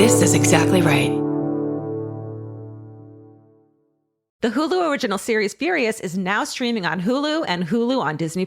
This is exactly right. The Hulu original series Furious is now streaming on Hulu and Hulu on Disney+.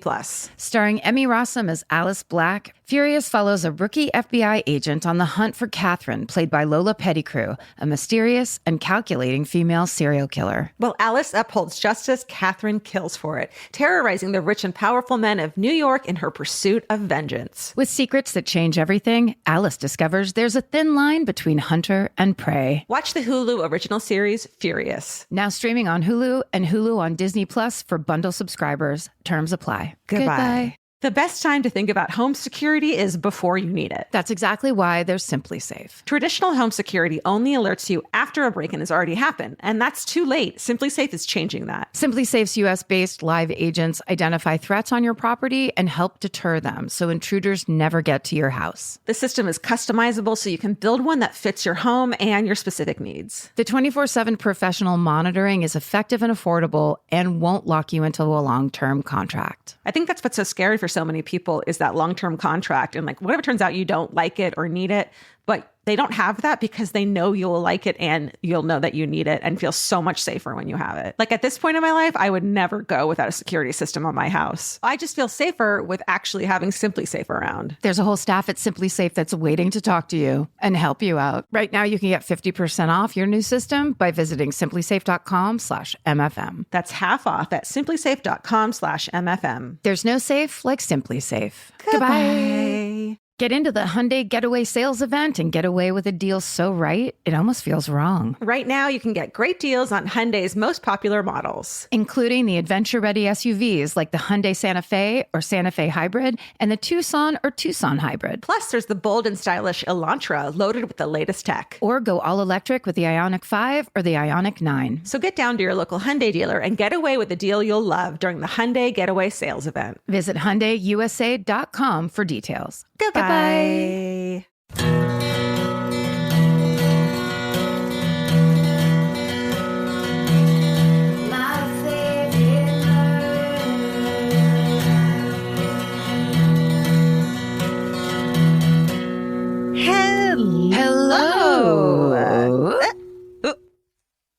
Starring Emmy Rossum as Alice Black, Furious follows a rookie FBI agent on the hunt for Catherine, played by Lola Pettigrew, a mysterious and calculating female serial killer. While Alice upholds justice, Catherine kills for it, terrorizing the rich and powerful men of New York in her pursuit of vengeance. With secrets that change everything, Alice discovers there's a thin line between hunter and prey. Watch the Hulu original series Furious. Now streaming on Hulu and Hulu on Disney Plus for bundle subscribers. Terms apply. Goodbye. The best time to think about home security is before you need it. That's exactly why there's Simply Safe. Traditional home security only alerts you after a break-in has already happened, and that's too late. Simply Safe is changing that. Simply Safe's US-based live agents identify threats on your property and help deter them so intruders never get to your house. The system is customizable so you can build one that fits your home and your specific needs. The 24/7 professional monitoring is effective and affordable and won't lock you into a long-term contract. I think that's what's so scary for so many people is that long-term contract. And like, what if it turns out you don't like it or need it, but they don't have that because they know you'll like it and you'll know that you need it and feel so much safer when you have it. Like at this point in my life, I would never go without a security system on my house. I just feel safer with actually having Simply Safe around. There's a whole staff at Simply Safe that's waiting to talk to you and help you out. Right now, you can get 50% off your new system by visiting simplysafe.com/MFM. That's half off at simplysafe.com/MFM. There's no safe like Simply Safe. Goodbye. Get into the Hyundai Getaway Sales Event and get away with a deal so right, it almost feels wrong. Right now, you can get great deals on Hyundai's most popular models, including the adventure-ready SUVs like the Hyundai Santa Fe or Santa Fe Hybrid and the Tucson or Tucson Hybrid. Plus, there's the bold and stylish Elantra loaded with the latest tech. Or go all-electric with the Ioniq 5 or the Ioniq 9. So get down to your local Hyundai dealer and get away with a deal you'll love during the Hyundai Getaway Sales Event. Visit HyundaiUSA.com for details. Goodbye. Hello.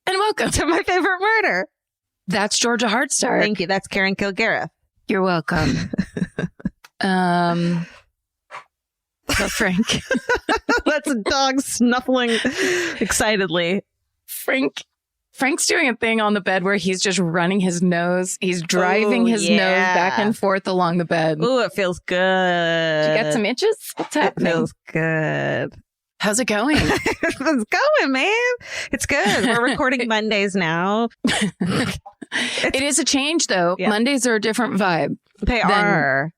And welcome to my favorite murder. That's Georgia Hardstark. Thank you. That's Karen Kilgariff. You're welcome. Frank. That's a dog snuffling excitedly. Frank's doing a thing on the bed where he's just running his nose. He's driving his nose back and forth along the bed. Ooh, it feels good. Did you get some itches? What's happening? It feels good. How's it going? It's going, man. It's good. We're recording Mondays now. It is a change, though. Yeah. Mondays are a different vibe. They are.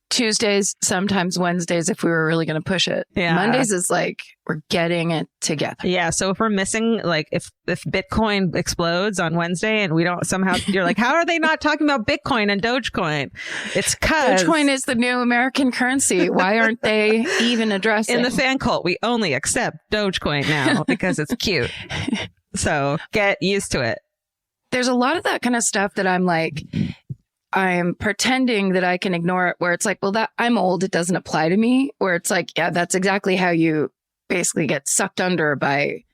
Tuesdays, sometimes Wednesdays, if we were really going to push it. Yeah. Mondays is like, we're getting it together. Yeah. So if we're missing, like, if Bitcoin explodes on Wednesday and we don't somehow, you're like, how are they not talking about Bitcoin and Dogecoin? It's because Dogecoin is the new American currency. Why aren't they even addressing? In the fan cult, we only accept Dogecoin now because it's cute. So get used to it. There's a lot of that kind of stuff that I'm like, I'm pretending that I can ignore it, where it's like, well, that I'm old, it doesn't apply to me. Where it's like, yeah, that's exactly how you basically get sucked under by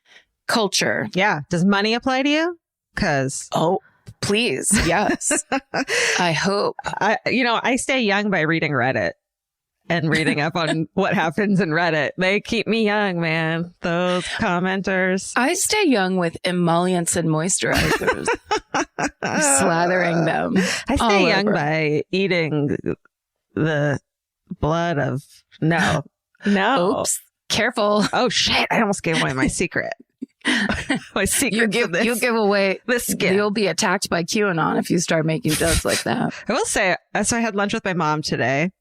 culture. Yeah. Does money apply to you? Because please, yes. I hope. I stay young by reading Reddit and reading up on what happens in Reddit. They keep me young, man. Those commenters. I stay young with emollients and moisturizers. Slathering them. I stay young by eating the blood of no. Oops. Careful. Oh shit! I almost gave away my secret. My secret. You give away the skin. You'll be attacked by QAnon if you start making jokes like that. I will say. So I had lunch with my mom today.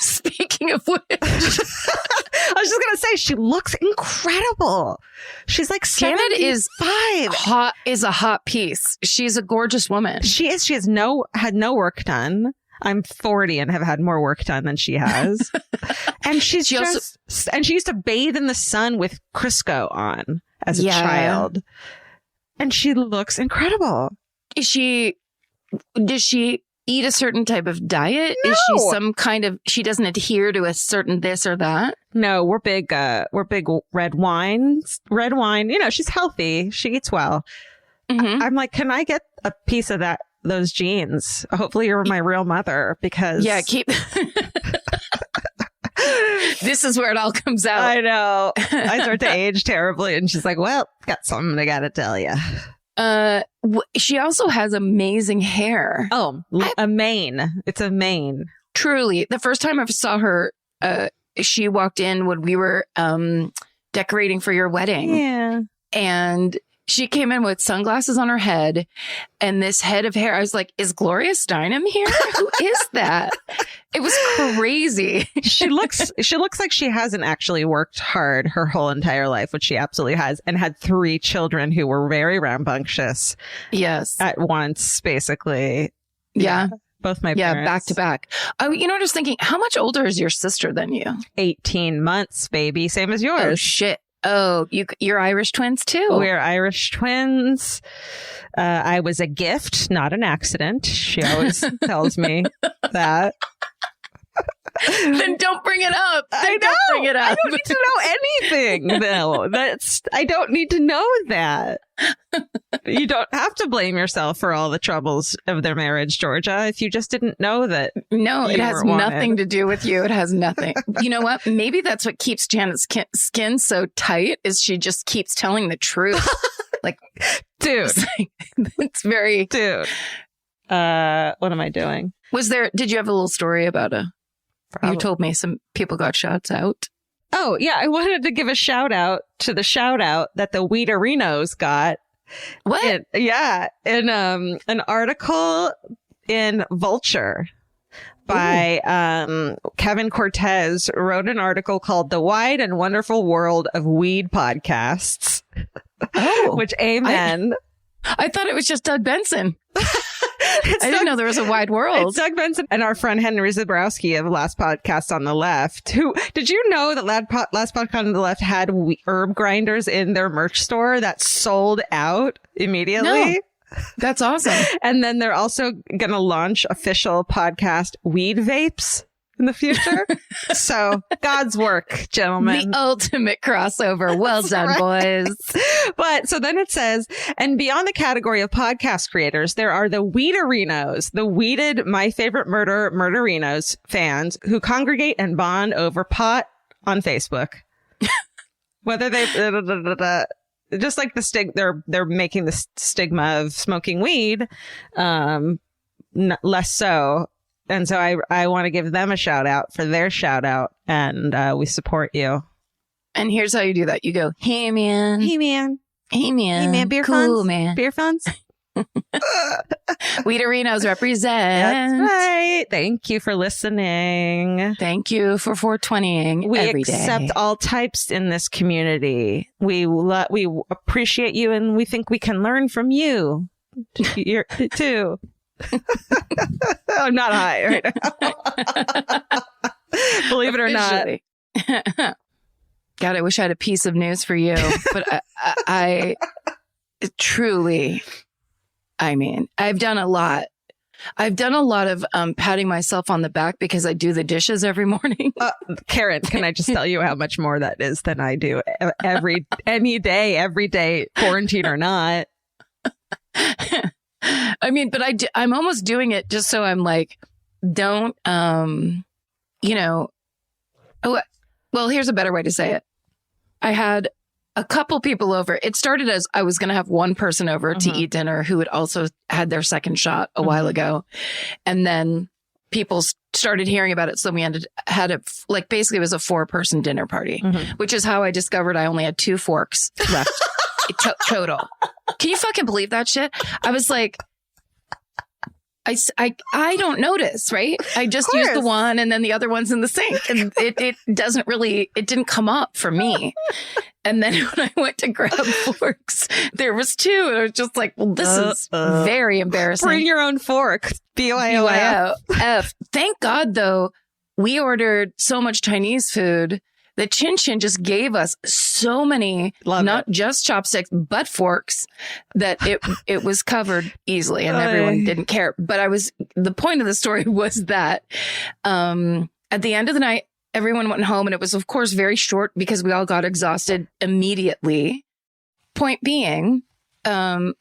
Speaking of which, I was just gonna say she looks incredible. She's like Janet is 75. hot. Is a hot piece. She's a gorgeous woman. She is. She has had no work done. I'm 40 and have had more work done than she has. And she used to bathe in the sun with Crisco on as a child. And she looks incredible. Does she eat a certain type of diet? No. Is she some kind of, she doesn't adhere to a certain this or that? No, we're big red wines. Red wine, she's healthy. She eats well. Mm-hmm. I'm like, can I get a piece of those genes? Hopefully you're my real mother, because keep. This is where it all comes out. I know. I start to age terribly, and she's like, well, got something I gotta tell you. She also has amazing hair. Oh, a mane. It's a mane. Truly. The first time I saw her, she walked in when we were decorating for your wedding. Yeah. And she came in with sunglasses on her head and this head of hair. I was like, is Gloria Steinem here? Who is that? It was crazy. She looks like she hasn't actually worked hard her whole entire life, which she absolutely has, and had 3 children who were very rambunctious. Yes. At once, basically. Yeah. Both my parents. Back to back. Oh, I was thinking, how much older is your sister than you? 18 months, baby. Same as yours. Oh, shit. Oh, you're Irish twins too? We're Irish twins. I was a gift, not an accident. She always tells me that. Then don't bring it up. I don't need to know anything, though. I don't need to know that. You don't have to blame yourself for all the troubles of their marriage, Georgia, if you just didn't know that. No, it has nothing to do with you. It has nothing. You know what? Maybe that's what keeps Janet's skin so tight, is she just keeps telling the truth. Like, dude, it's very... Dude. What am I doing? Did you have a little story about you told me some people got shouts out. Oh, yeah. I wanted to give a shout out to the shout out that the Weedarinos got. What? In an article in Vulture by Kevin Cortez, wrote an article called The Wide and Wonderful World of Weed Podcasts. Oh. Which, amen. I thought it was just Doug Benson. I didn't know there was a wide world. It's Doug Benson and our friend Henry Zabrowski of Last Podcast on the Left. Who did you know that Last Podcast on the Left had herb grinders in their merch store that sold out immediately? No. That's awesome. And then they're also going to launch official podcast weed vapes in the future. So God's work, gentlemen. The ultimate crossover. Well done, boys. But so then it says, and beyond the category of podcast creators, there are the Weedarinos, the weeded My Favorite Murderinos fans who congregate and bond over pot on Facebook. Whether they just like they're making the stigma of smoking weed less so. And so I want to give them a shout out for their shout out, and we support you. And here's how you do that. You go, hey man. Hey man. Hey man. Hey man, beer cool, funds. Man. Beer funds. Weedarinos represent. That's right. Thank you for listening. Thank you for 420ing every day. We accept all types in this community. We appreciate you, and we think we can learn from you too. I'm not high right now. Believe it or not. God, I wish I had a piece of news for you, but I truly, I've done a lot. I've done a lot of patting myself on the back because I do the dishes every morning. Karen, can I just tell you how much more that is than I do every day, quarantine or not? I mean, but I'm almost doing it just so I'm like, don't, well, here's a better way to say it. I had a couple people over. It started as I was going to have one person over to eat dinner who had also had their second shot a while ago. And then people started hearing about it. So we basically it was a 4-person dinner party, which is how I discovered I only had 2 forks left. Total. Can you fucking believe that shit? I was like, I don't notice, right? I just use the one and then the other one's in the sink. And it didn't come up for me. And then when I went to grab forks, there was 2. And I was just like, well, this is very embarrassing. Bring your own fork. BYOF. Thank God, though, we ordered so much Chinese food the Chin Chin just gave us so many, not just chopsticks, but forks that it was covered easily and everyone didn't care. But the point of the story was that at the end of the night, everyone went home and it was, of course, very short because we all got exhausted immediately. Point being, when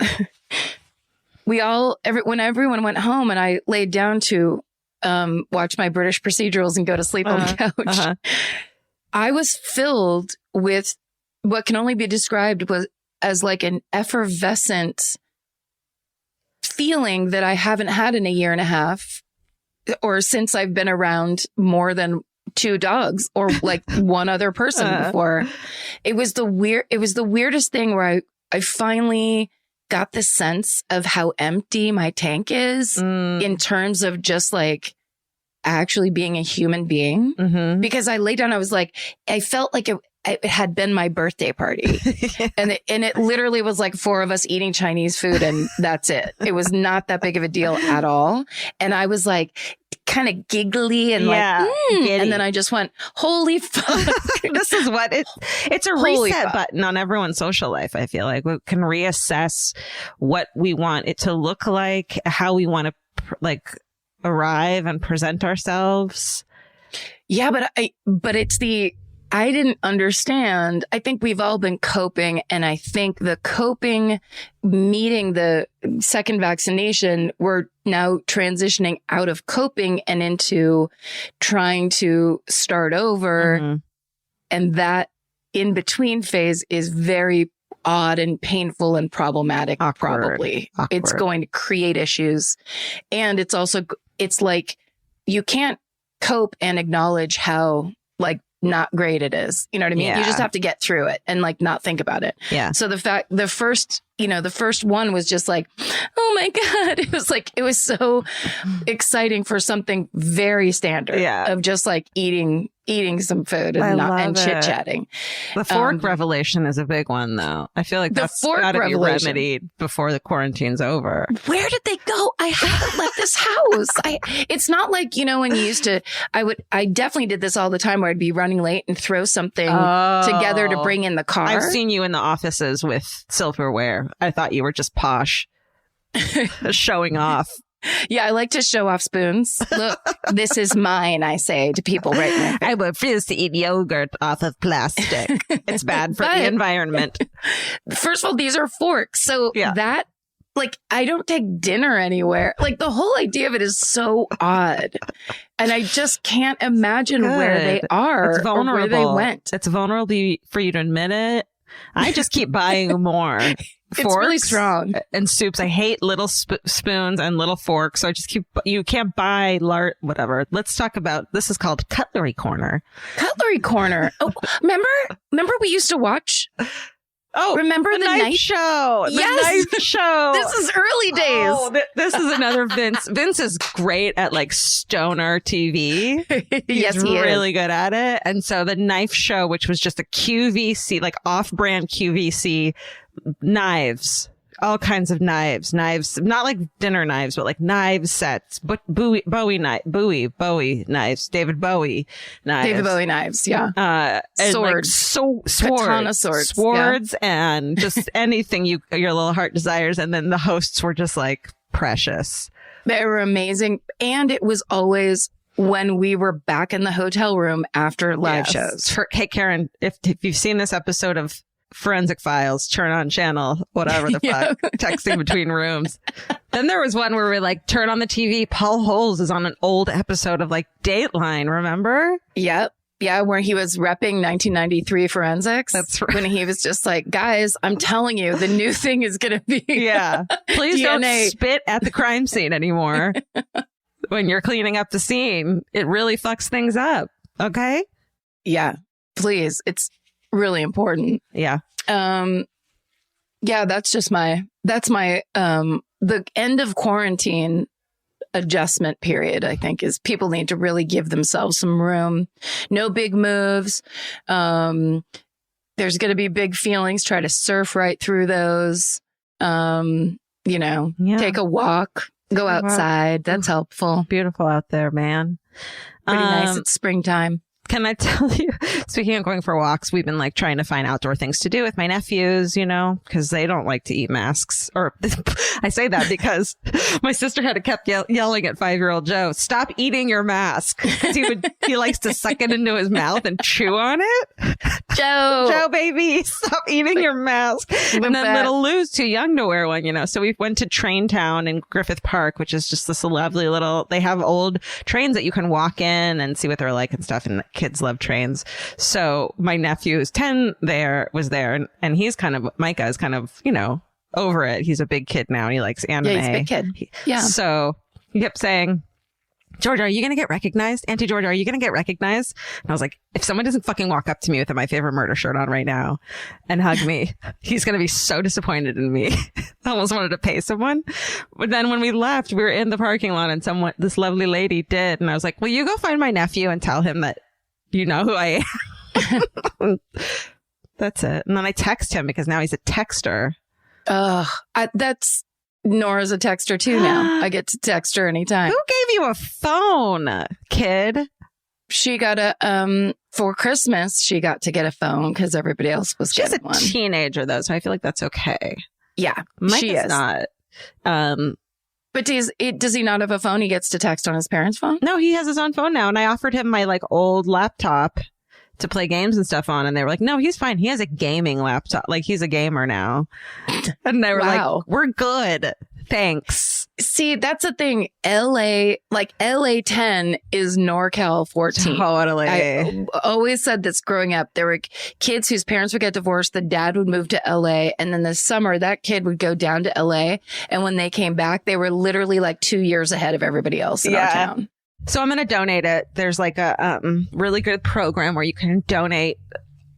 everyone went home and I laid down to watch my British procedurals and go to sleep on the couch, I was filled with what can only be described as like an effervescent feeling that I haven't had in a year and a half, or since I've been around more than 2 dogs or like one other person before. It was the weirdest thing where I finally got the sense of how empty my tank is in terms of just like actually being a human being. Because I laid down, I felt like it had been my birthday party. and it literally was like 4 of us eating Chinese food and that's it. It was not that big of a deal at all. And I was like kind of giggly and and then I just went, holy fuck. This is what it's a reset button on everyone's social life. I feel like we can reassess what we want it to look like, how we want to like arrive and present ourselves. Yeah, but it's I didn't understand. I think we've all been coping. And I think the coping meeting the second vaccination, we're now transitioning out of coping and into trying to start over. And that in between phase is very odd and painful and problematic. Probably. It's going to create issues. And it's like you can't cope and acknowledge how like not great it is. You know what I mean? You just have to get through it and like not think about it. Yeah. So the first one was just like, oh my God. It was so exciting for something very standard of just like eating some food and chit chatting. The fork revelation is a big one though. I feel like that's got to be remedied before the quarantine's over. Where did they go? I haven't left this house. It's not like, when you used to, I definitely did this all the time where I'd be running late and throw something together to bring in the car. I've seen you in the offices with silverware. I thought you were just posh, showing off. Yeah, I like to show off spoons. Look, this is mine, I say to people right now. I refuse to eat yogurt off of plastic. It's bad for the environment. First of all, these are forks. So that, like, I don't take dinner anywhere. Like, the whole idea of it is so odd. And I just can't imagine where they are or where they went. It's vulnerable for you to admit it. I just keep buying more. It's really strong. And soups. I hate little spoons and little forks. So I just you can't buy whatever. Let's talk about, this is called Cutlery Corner. Cutlery Corner. Oh, remember we used to watch? Oh, remember the knife show? Yes. Knife show. This is early days. Oh, this is another Vince. Vince is great at like stoner TV. He's really good at it. And so the knife show, which was just a QVC, like off-brand QVC knives, all kinds of knives, not like dinner knives, but like knives sets, but Bowie knives, David Bowie knives. Yeah. Swords, like katana swords, and just anything your little heart desires. And then the hosts were just like precious. They were amazing. And it was always when we were back in the hotel room after live shows. Hey, Karen, if you've seen this episode of Forensic Files, turn on channel, whatever the fuck, texting between rooms. Then there was one where we like turn on the TV. Paul Holes is on an old episode of like Dateline, remember? Yep. Yeah, where he was repping 1993 forensics. That's right. When he was just like, guys, I'm telling you, the new thing is going to be please don't spit at the crime scene anymore. When you're cleaning up the scene, it really fucks things up. Okay? Yeah, please. It's really important. Yeah. That's the end of quarantine adjustment period, I think, is people need to really give themselves some room. No big moves. There's going to be big feelings. Try to surf right through those. Take a walk, go outside. That's helpful. Beautiful out there, man. Pretty nice. It's springtime. Can I tell you, speaking of going for walks, we've been like trying to find outdoor things to do with my nephews, you know, because they don't like to eat masks. Or I say that because my sister had kept yelling at 5-year-old Joe, stop eating your mask. Because he likes to suck it into his mouth and chew on it. Joe, baby, stop eating your mask. And then little Lou's too young to wear one, you know. So we went to Train Town in Griffith Park, which is just this lovely little, they have old trains that you can walk in and see what they're like and stuff. And kids love trains. So my nephew who's 10 was there and he's kind of, Micah is kind of, you know, over it. He's a big kid now and he likes anime. Yeah, he's a big kid. Yeah. So he kept saying, Georgia, are you going to get recognized? Auntie Georgia, are you going to get recognized? And I was like, if someone doesn't fucking walk up to me with my favorite murder shirt on right now and hug me, he's going to be so disappointed in me. I almost wanted to pay someone. But then when we left, we were in the parking lot and this lovely lady did. And I was like, well, you go find my nephew and tell him that you know who I am. That's it. And then I text him because now he's a texter. Nora's a texter too now. I get to text her anytime. Who gave you a phone, kid? She got for Christmas, she got to get a phone because everybody else was getting one. She's a teenager though, so I feel like that's okay. Yeah, she is not. But does he not have a phone? He gets to text on his parents' phone? No, he has his own phone now. And I offered him my like old laptop to play games and stuff on. And they were like, no, he's fine. He has a gaming laptop. Like he's a gamer now. And they were like, we're good. Thanks. See, that's the thing. LA 10 is NorCal 14. Totally. I always said this growing up. There were kids whose parents would get divorced. The dad would move to LA. And then this summer, that kid would go down to LA. And when they came back, they were literally like 2 years ahead of everybody else in our town. So I'm going to donate it. There's like a really good program where you can donate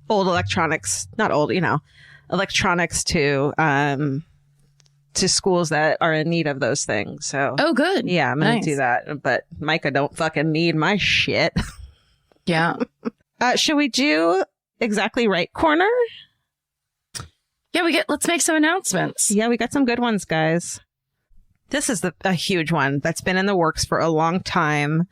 old electronics, not old, you know, electronics to schools that are in need of those things. So, oh, good. Yeah, I'm going to do that. But Micah don't fucking need my shit. Yeah. Should we do Exactly Right Corner? Yeah, let's make some announcements. Yeah, we got some good ones, guys. This is a huge one that's been in the works for a long time.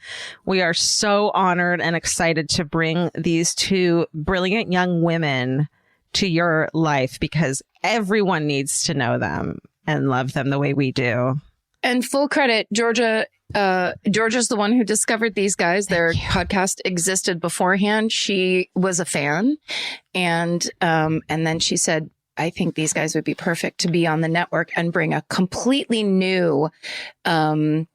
We are so honored and excited to bring these two brilliant young women to your life because everyone needs to know them and love them the way we do. And full credit, Georgia's the one who discovered these guys. Their podcast existed beforehand. She was a fan. And then she said, I think these guys would be perfect to be on the network and bring a completely new genre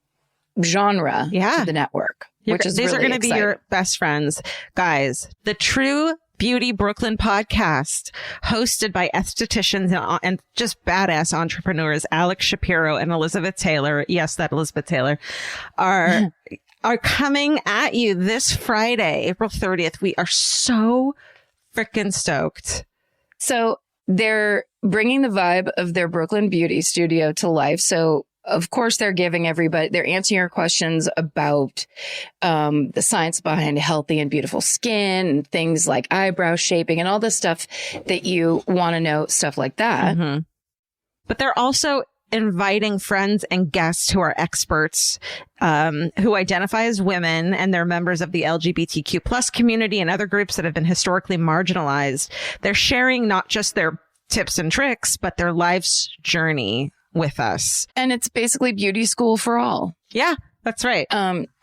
to the network. These are going to be your best friends. Guys, the True Beauty Brooklyn podcast, hosted by estheticians and just badass entrepreneurs, Alex Shapiro and Elizabeth Taylor. Yes, that Elizabeth Taylor are coming at you this Friday, April 30th. We are so freaking stoked. So they're bringing the vibe of their Brooklyn beauty studio to life. So, of course, they're answering your questions about the science behind healthy and beautiful skin and things like eyebrow shaping and all the stuff that you want to know, stuff like that. Mm-hmm. But they're also inviting friends and guests who are experts who identify as women, and they're members of the LGBTQ plus community and other groups that have been historically marginalized. They're sharing not just their tips and tricks, but their life's journey with us. And it's basically beauty school for all. Yeah, that's right.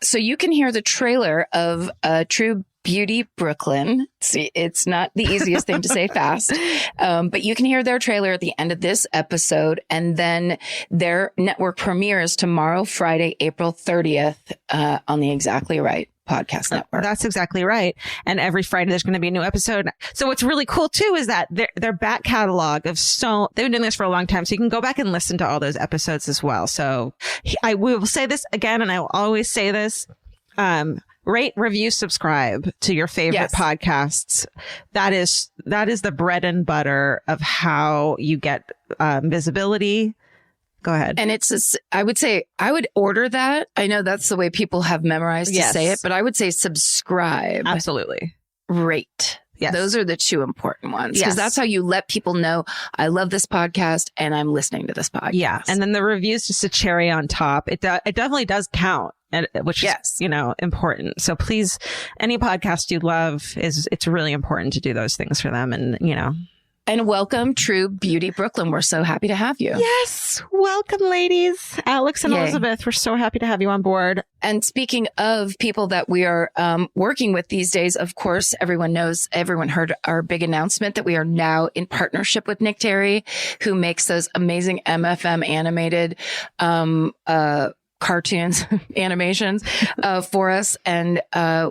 So you can hear the trailer of True Beauty Brooklyn. See, it's not the easiest thing to say fast, but you can hear their trailer at the end of this episode. And then their network premiere is tomorrow, Friday, April 30th, on the Exactly Right podcast network. That's exactly right. And every Friday there's going to be a new episode. So what's really cool too is that their back catalog of they've been doing this for a long time. So you can go back and listen to all those episodes as well. So I will say this again, and I will always say this. Rate, review, subscribe to your favorite podcasts. That is the bread and butter of how you get visibility. Go ahead. And I would say I would order that. I know that's the way people have memorized to say it, but I would say subscribe. Absolutely. Rate. Yes. Those are the two important ones. Because that's how you let people know, I love this podcast and I'm listening to this podcast. Yeah. And then the reviews, just a cherry on top. It definitely does count. and which Yes. is, important. So please, any podcast you love it's really important to do those things for them. And, And welcome, True Beauty Brooklyn. We're so happy to have you. Yes. Welcome, ladies. Alex and Yay. Elizabeth, we're so happy to have you on board. And speaking of people that we are working with these days, of course, everyone heard our big announcement that we are now in partnership with Nick Terry, who makes those amazing MFM animated cartoons, animations for us. And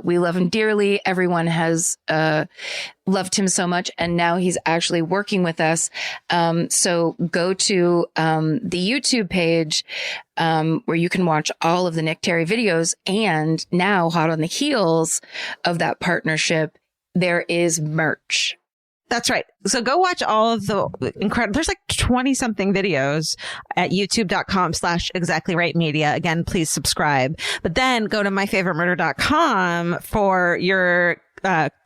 we love him dearly. Everyone has loved him so much. And now he's actually working with us. So go to the YouTube page where you can watch all of the Nick Terry videos. And now, hot on the heels of that partnership, there is merch. That's right. So go watch all of the incredible, there's like 20 something videos at youtube.com/exactlyrightmedia. Again, please subscribe, but then go to myfavoritemurder.com for your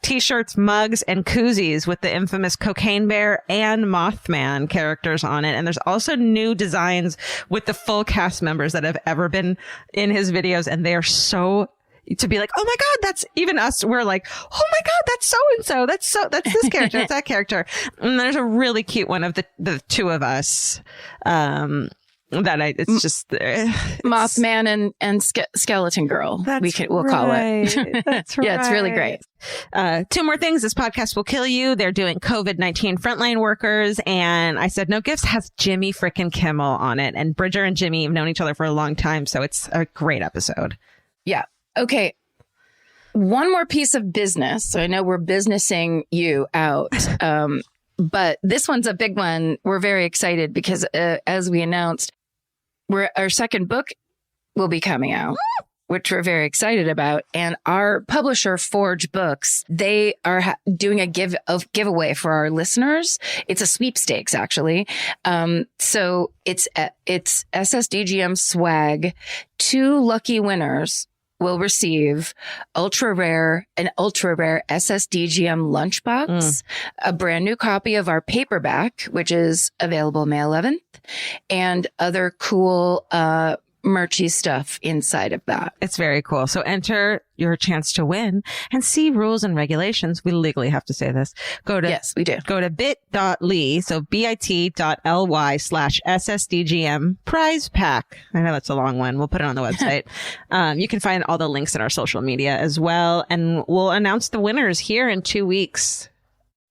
t-shirts, mugs, and koozies with the infamous Cocaine Bear and Mothman characters on it. And there's also new designs with the full cast members that have ever been in his videos. And they are so to be like, oh my God, that's even us. We're like, oh my God, that's so-and-so. That's this character. That's that character. And there's a really cute one of the two of us. It's just Mothman and Skeleton Girl. We'll call it. That's right. Yeah, it's really great. Two more things. This podcast will kill you. They're doing COVID-19 frontline workers. And I Said No Gifts has Jimmy frickin' Kimmel on it. And Bridger and Jimmy have known each other for a long time. So it's a great episode. Yeah. Okay. One more piece of business. So I know we're businessing you out. But this one's a big one. We're very excited because as we announced, our second book will be coming out, which we're very excited about. And our publisher, Forge Books, they are doing a giveaway for our listeners. It's a sweepstakes, actually. So it's SSDGM swag. 2 lucky winners will receive an ultra rare SSDGM lunchbox, a brand new copy of our paperback, which is available May 11th, and other cool merchy stuff inside of that. It's very cool. So enter your chance to win and see rules and regulations. We legally have to say this. Yes, we do. Go to bit.ly, so bit.ly/SSDGM prize pack. I know that's a long one. We'll put it on the website. You can find all the links in our social media as well. And we'll announce the winners here in 2 weeks.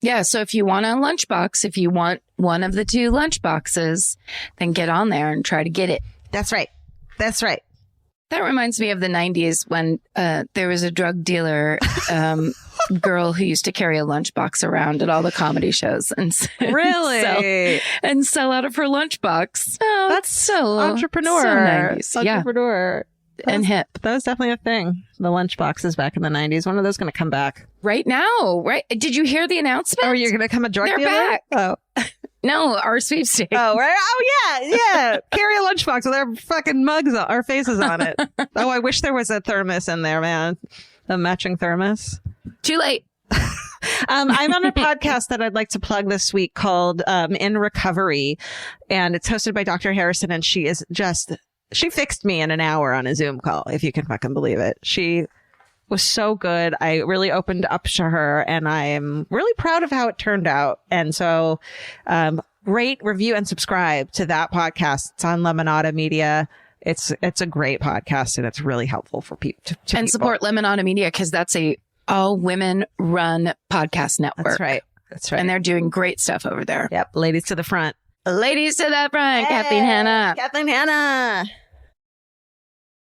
Yeah. So if you want a lunchbox, if you want one of the 2 lunchboxes, then get on there and try to get it. That's right. That's right. That reminds me of the 90s when there was a drug dealer girl who used to carry a lunchbox around at all the comedy shows and really sell out of her lunchbox. Oh, that's so entrepreneur. So 90s. Entrepreneur. Yeah. And hip. That was definitely a thing. The lunchboxes back in the 90s. When are those going to come back? Right now, right? Did you hear the announcement? Oh, you're going to become a drug They're dealer? back. Oh. No, our sweepstakes. Oh, right. Oh, yeah. Carry a lunchbox with our fucking mugs, our faces on it. Oh, I wish there was a thermos in there, man. A matching thermos. Too late. I'm on a podcast that I'd like to plug this week called In Recovery. And it's hosted by Dr. Harrison. And she fixed me in an hour on a Zoom call, if you can fucking believe it. She was so good. I really opened up to her and I am really proud of how it turned out. And so, rate, review, and subscribe to that podcast. It's on Lemonada Media. It's a great podcast and it's really helpful for people. And support Lemonada Media because that's a all women run podcast network. That's right. That's right. And they're doing great stuff over there. Yep. Ladies to the front. Ladies to the front. Hey, Kathleen Hanna. Kathleen Hanna.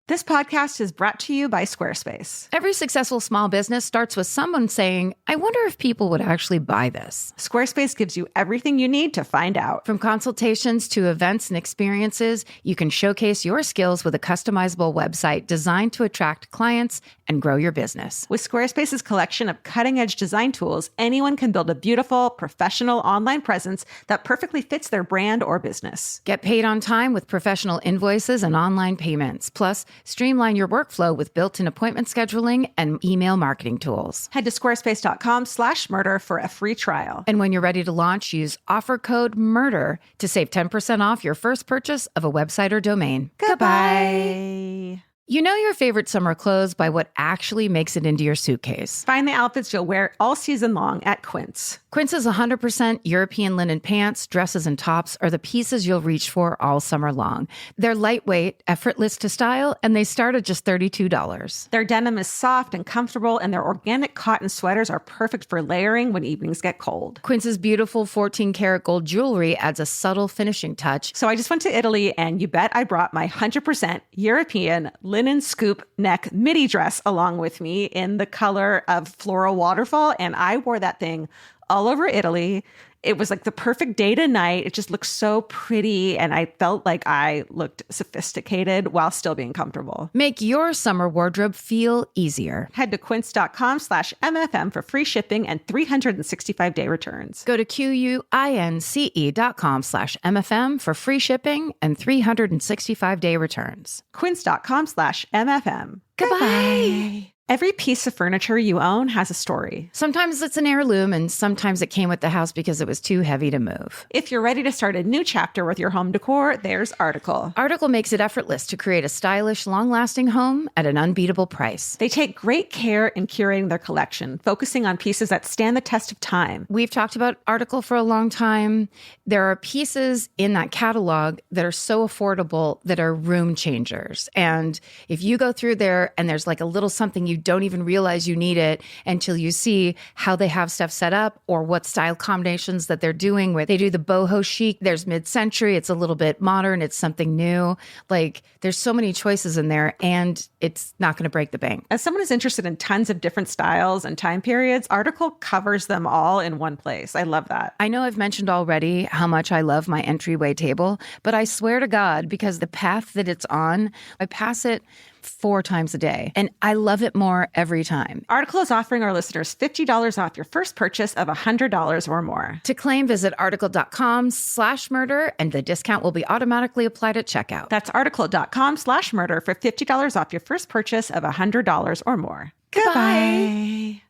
This podcast is brought to you by Squarespace. Every successful small business starts with someone saying, I wonder if people would actually buy this. Squarespace gives you everything you need to find out. From consultations to events and experiences, you can showcase your skills with a customizable website designed to attract clients and grow your business. With Squarespace's collection of cutting-edge design tools, anyone can build a beautiful, professional online presence that perfectly fits their brand or business. Get paid on time with professional invoices and online payments. Plus, streamline your workflow with built-in appointment scheduling and email marketing tools. Head to squarespace.com/murder for a free trial. And when you're ready to launch, use offer code MURDER to save 10% off your first purchase of a website or domain. Goodbye. You know your favorite summer clothes by what actually makes it into your suitcase. Find the outfits you'll wear all season long at Quince. Quince's 100% European linen pants, dresses, and tops are the pieces you'll reach for all summer long. They're lightweight, effortless to style, and they start at just $32. Their denim is soft and comfortable, and their organic cotton sweaters are perfect for layering when evenings get cold. Quince's beautiful 14-karat gold jewelry adds a subtle finishing touch. So I just went to Italy, and you bet I brought my 100% European linen scoop neck midi dress along with me in the color of floral waterfall, and I wore that thing all over Italy. It was like the perfect day to night. It just looked so pretty, and I felt like I looked sophisticated while still being comfortable. Make your summer wardrobe feel easier. Head to quince.com/MFM for free shipping and 365-day returns. Go to QUINCE.com/MFM for free shipping and 365-day returns. Quince.com/MFM. Goodbye. Every piece of furniture you own has a story. Sometimes it's an heirloom, and sometimes it came with the house because it was too heavy to move. If you're ready to start a new chapter with your home decor, there's Article. Article makes it effortless to create a stylish, long-lasting home at an unbeatable price. They take great care in curating their collection, focusing on pieces that stand the test of time. We've talked about Article for a long time. There are pieces in that catalog that are so affordable that are room changers. And if you go through there and there's like a little something you don't even realize you need it until you see how they have stuff set up or what style combinations that they're doing with. They do the boho chic. There's mid-century. It's a little bit modern. It's something new. Like there's so many choices in there, and it's not going to break the bank. As someone who's interested in tons of different styles and time periods, Article covers them all in one place. I love that. I know I've mentioned already how much I love my entryway table, but I swear to God, because the path that it's on, I pass it 4 times a day, and I love it more every time. Article is offering our listeners $50 off your first purchase of $100 or more. To claim, visit article.com/murder, and the discount will be automatically applied at checkout. That's article.com/murder for $50 off your first purchase of $100 or more. Goodbye.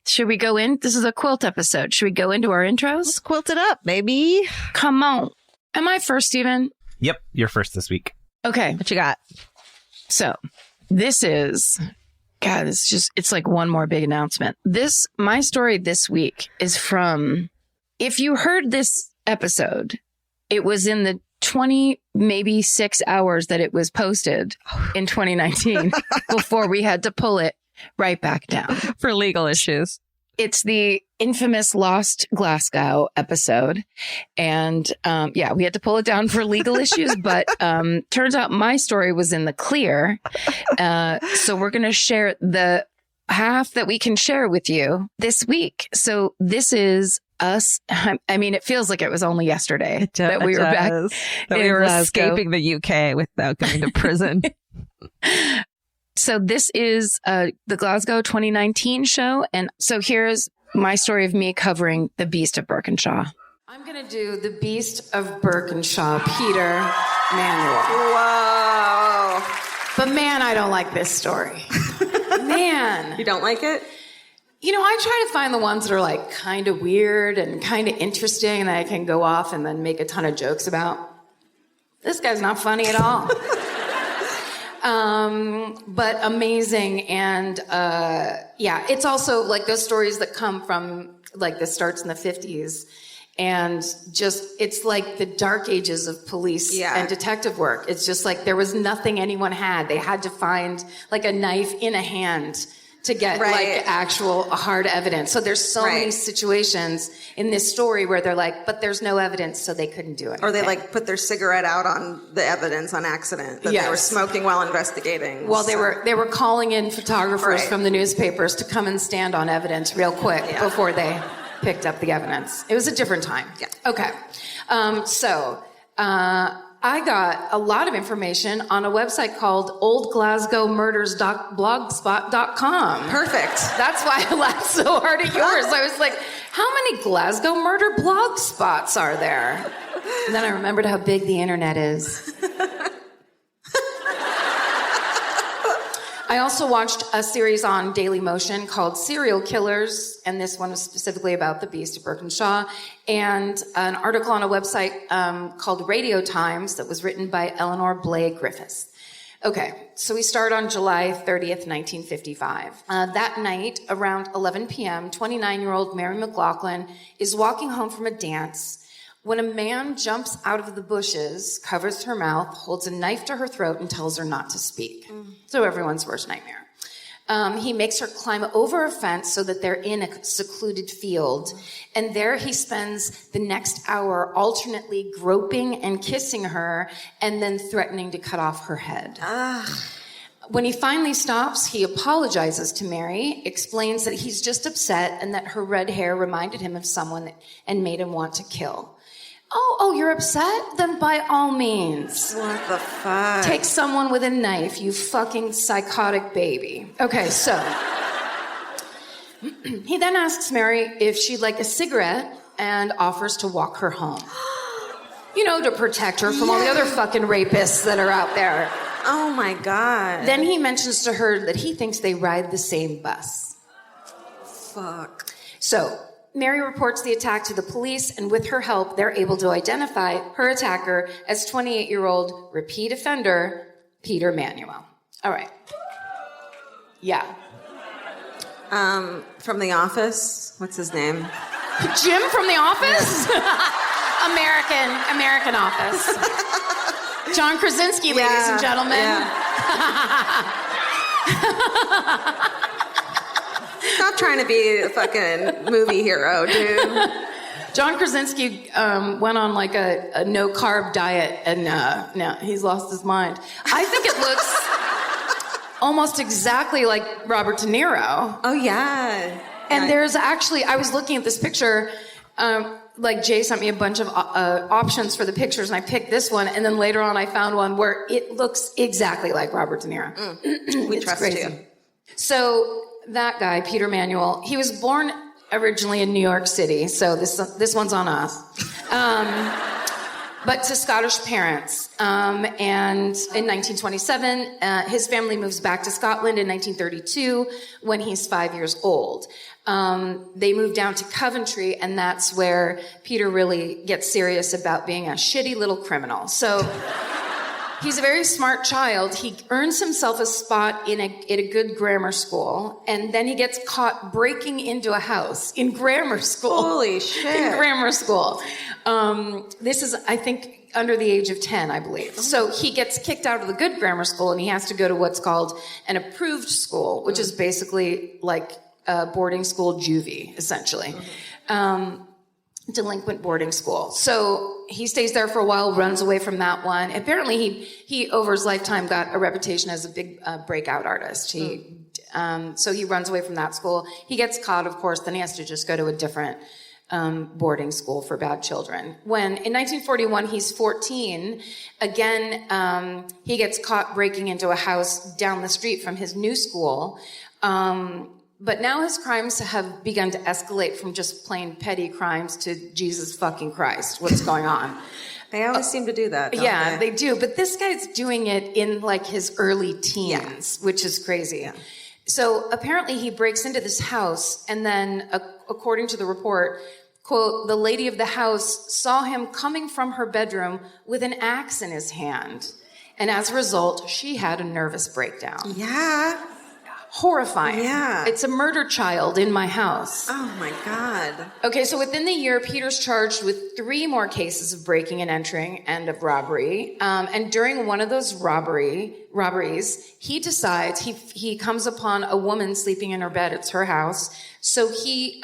Should we go in? This is a quilt episode. Should we go into our intros? Let's quilt it up, baby. Come on. Am I first, Steven? Yep, you're first this week. Okay. What you got? So this is, God, it's like one more big announcement. My story this week is from, if you heard this episode, it was in the 20, maybe 6 hours that it was posted in 2019 before we had to pull it right back down. For legal issues. It's the infamous Lost Glasgow episode. And we had to pull it down for legal issues, but turns out my story was in the clear. So we're going to share the half that we can share with you this week. So this is us. I mean, it feels like it was only yesterday that we were back. That we were Glasgow. escaping the UK without going to prison. So this is the Glasgow 2019 show. And so here's my story of me covering the Beast of Birkenshaw. I'm going to do the Beast of Birkenshaw, Peter Manuel. Whoa. But man, I don't like this story. Man. You don't like it? You know, I try to find the ones that are like kind of weird and kind of interesting and that I can go off and then make a ton of jokes about. This guy's not funny at all. But amazing. And, it's also like those stories that come from like this starts in the 50s and just, it's like the dark ages of police and detective work. It's just like, there was nothing anyone had. They had to find like a knife in a hand to get like actual hard evidence. So there's so many situations in this story where they're like, but there's no evidence, so they couldn't do it. Or they like put their cigarette out on the evidence on accident that they were smoking while investigating. Well, they were calling in photographers from the newspapers to come and stand on evidence real quick before they picked up the evidence. It was a different time. Yeah. Okay. I got a lot of information on a website called oldglasgowmurders.blogspot.com. Perfect. That's why I laughed so hard at yours. I was like, how many Glasgow murder blog spots are there? And then I remembered how big the internet is. I also watched a series on Daily Motion called Serial Killers, and this one was specifically about the Beast of Birkenshaw, and an article on a website called Radio Times that was written by Eleanor Blay Griffiths. Okay, so we start on July 30th, 1955. That night, around 11 p.m., 29-year-old Mary McLaughlin is walking home from a dance when a man jumps out of the bushes, covers her mouth, holds a knife to her throat, and tells her not to speak. So everyone's worst nightmare. He makes her climb over a fence so that they're in a secluded field. And there he spends the next hour alternately groping and kissing her and then threatening to cut off her head. When he finally stops, he apologizes to Mary, explains that he's just upset and that her red hair reminded him of someone and made him want to kill. Oh, you're upset? Then by all means. What the fuck? Take someone with a knife, you fucking psychotic baby. Okay, so he then asks Mary if she'd like a cigarette and offers to walk her home. To protect her from all the other fucking rapists that are out there. Oh my God. Then he mentions to her that he thinks they ride the same bus. Fuck. So Mary reports the attack to the police, and with her help, they're able to identify her attacker as 28-year-old repeat offender Peter Manuel. All right. Yeah. From The Office. What's his name? Jim from The Office? American Office. John Krasinski, ladies and gentlemen. Yeah. Stop trying to be a fucking movie hero, dude. John Krasinski went on like a no-carb diet, and now he's lost his mind. I think it looks almost exactly like Robert De Niro. Oh, yeah. And there's actually, I was looking at this picture, like Jay sent me a bunch of options for the pictures, and I picked this one, and then later on I found one where it looks exactly like Robert De Niro. We trust crazy. you. So that guy, Peter Manuel, he was born originally in New York City, so this one's on us. But to Scottish parents. And in 1927, his family moves back to Scotland in 1932 when he's 5 years old. They move down to Coventry, and that's where Peter really gets serious about being a shitty little criminal. So he's a very smart child. He earns himself a spot in a good grammar school, and then he gets caught breaking into a house in grammar school. Holy shit. In grammar school. This is, I think, under the age of 10, I believe. So he gets kicked out of the good grammar school, and he has to go to what's called an approved school, which is basically like a boarding school juvie, essentially. Delinquent boarding school. So he stays there for a while, runs away from that one. Apparently he over his lifetime got a reputation as a big breakout artist. So he runs away from that school. He gets caught, of course, then he has to just go to a different boarding school for bad children. When in 1941 he's 14, again he gets caught breaking into a house down the street from his new school. But now his crimes have begun to escalate from just plain petty crimes to Jesus fucking Christ. What's going on? They always seem to do that, don't Yeah, they do. But this guy's doing it in like his early teens, which is crazy. Yeah. So apparently he breaks into this house, and then according to the report, quote, the lady of the house saw him coming from her bedroom with an axe in his hand. And as a result, she had a nervous breakdown. Yeah. Horrifying. Yeah. It's a murder child in my house. Oh my God. Okay, so within the year, Peter's charged with 3 more cases of breaking and entering and of robbery. And during one of those robberies, he decides he comes upon a woman sleeping in her bed. It's her house. So he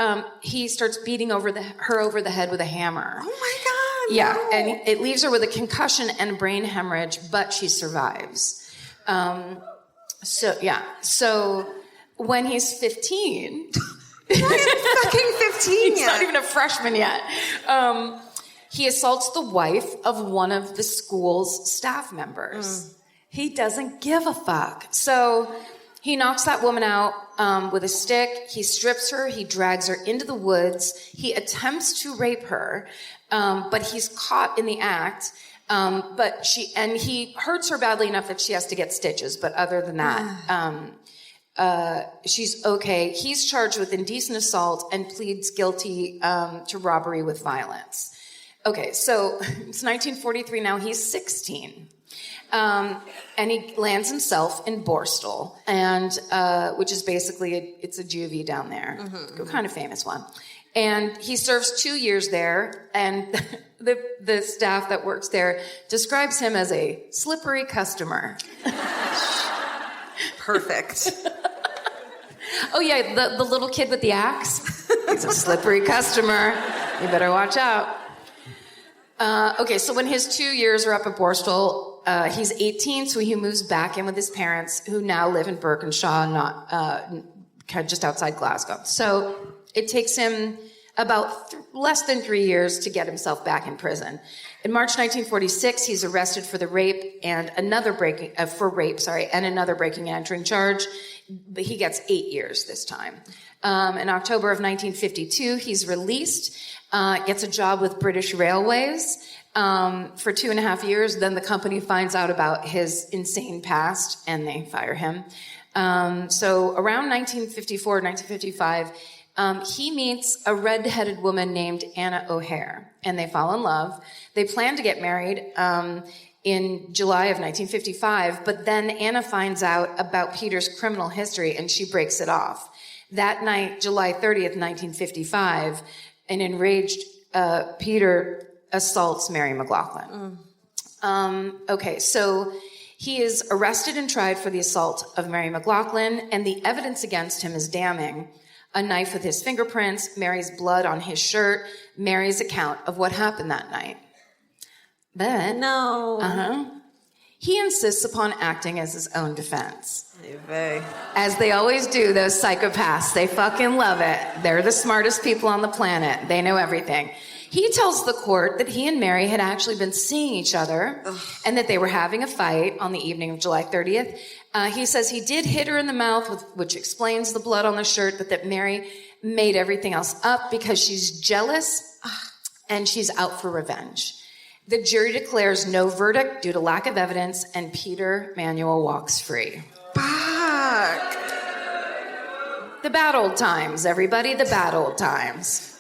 starts beating her over the head with a hammer. Oh my God. Yeah, no. and it leaves her with a concussion and brain hemorrhage, but she survives. So when he's 15, He's not even fucking 15 he's yet. not even a freshman yet. He assaults the wife of one of the school's staff members. He doesn't give a fuck. So he knocks that woman out with a stick. He strips her. He drags her into the woods. He attempts to rape her, but he's caught in the act. But he hurts her badly enough that she has to get stitches. But other than that, she's okay. He's charged with indecent assault and pleads guilty to robbery with violence. Okay, so it's 1943 now. He's 16. And he lands himself in Borstal, and which is basically, it's a juvie down there, kind of famous one. And he serves 2 years there, and the staff that works there describes him as a slippery customer. Perfect. Oh yeah, the little kid with the axe. He's a slippery customer. You better watch out. Okay, so when his 2 years are up at Borstal, he's 18, so he moves back in with his parents, who now live in Birkenshaw, not kind of just outside Glasgow. So it takes him about less than 3 years to get himself back in prison. In March 1946, he's arrested for the rape and another breaking and another breaking and entering charge. But he gets 8 years this time. In October of 1952, he's released, gets a job with British Railways for 2.5 years. Then the company finds out about his insane past and they fire him. So around 1954, 1955, he meets a red-headed woman named Anna O'Hare, and they fall in love. They plan to get married in July of 1955, but then Anna finds out about Peter's criminal history, and she breaks it off. That night, July 30th, 1955, an enraged Peter assaults Mary McLaughlin. Okay, so he is arrested and tried for the assault of Mary McLaughlin, and the evidence against him is damning. A knife with his fingerprints, Mary's blood on his shirt, Mary's account of what happened that night. But he insists upon acting as his own defense. As they always do, those psychopaths. They fucking love it. They're the smartest people on the planet. They know everything. He tells the court that he and Mary had actually been seeing each other and that they were having a fight on the evening of July 30th. He says he did hit her in the mouth, which explains the blood on the shirt, but that Mary made everything else up because she's jealous and she's out for revenge. The jury declares no verdict due to lack of evidence, and Peter Manuel walks free. Fuck. The bad old times, everybody, the bad old times.